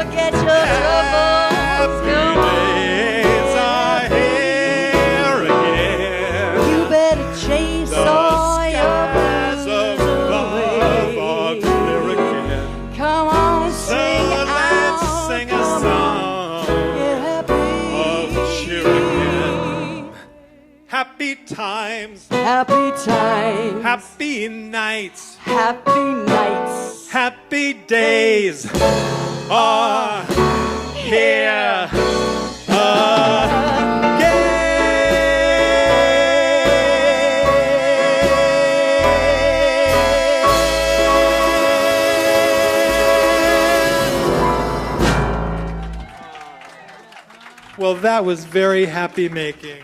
Forget your troubles, come on. Days are here again. You better chase all your blues away. Come on, sing out. Sing a song Get happy. of cheer again. Happy times, Happy times, happy nights, happy nights, happy days are here again. Well, that was very happy making.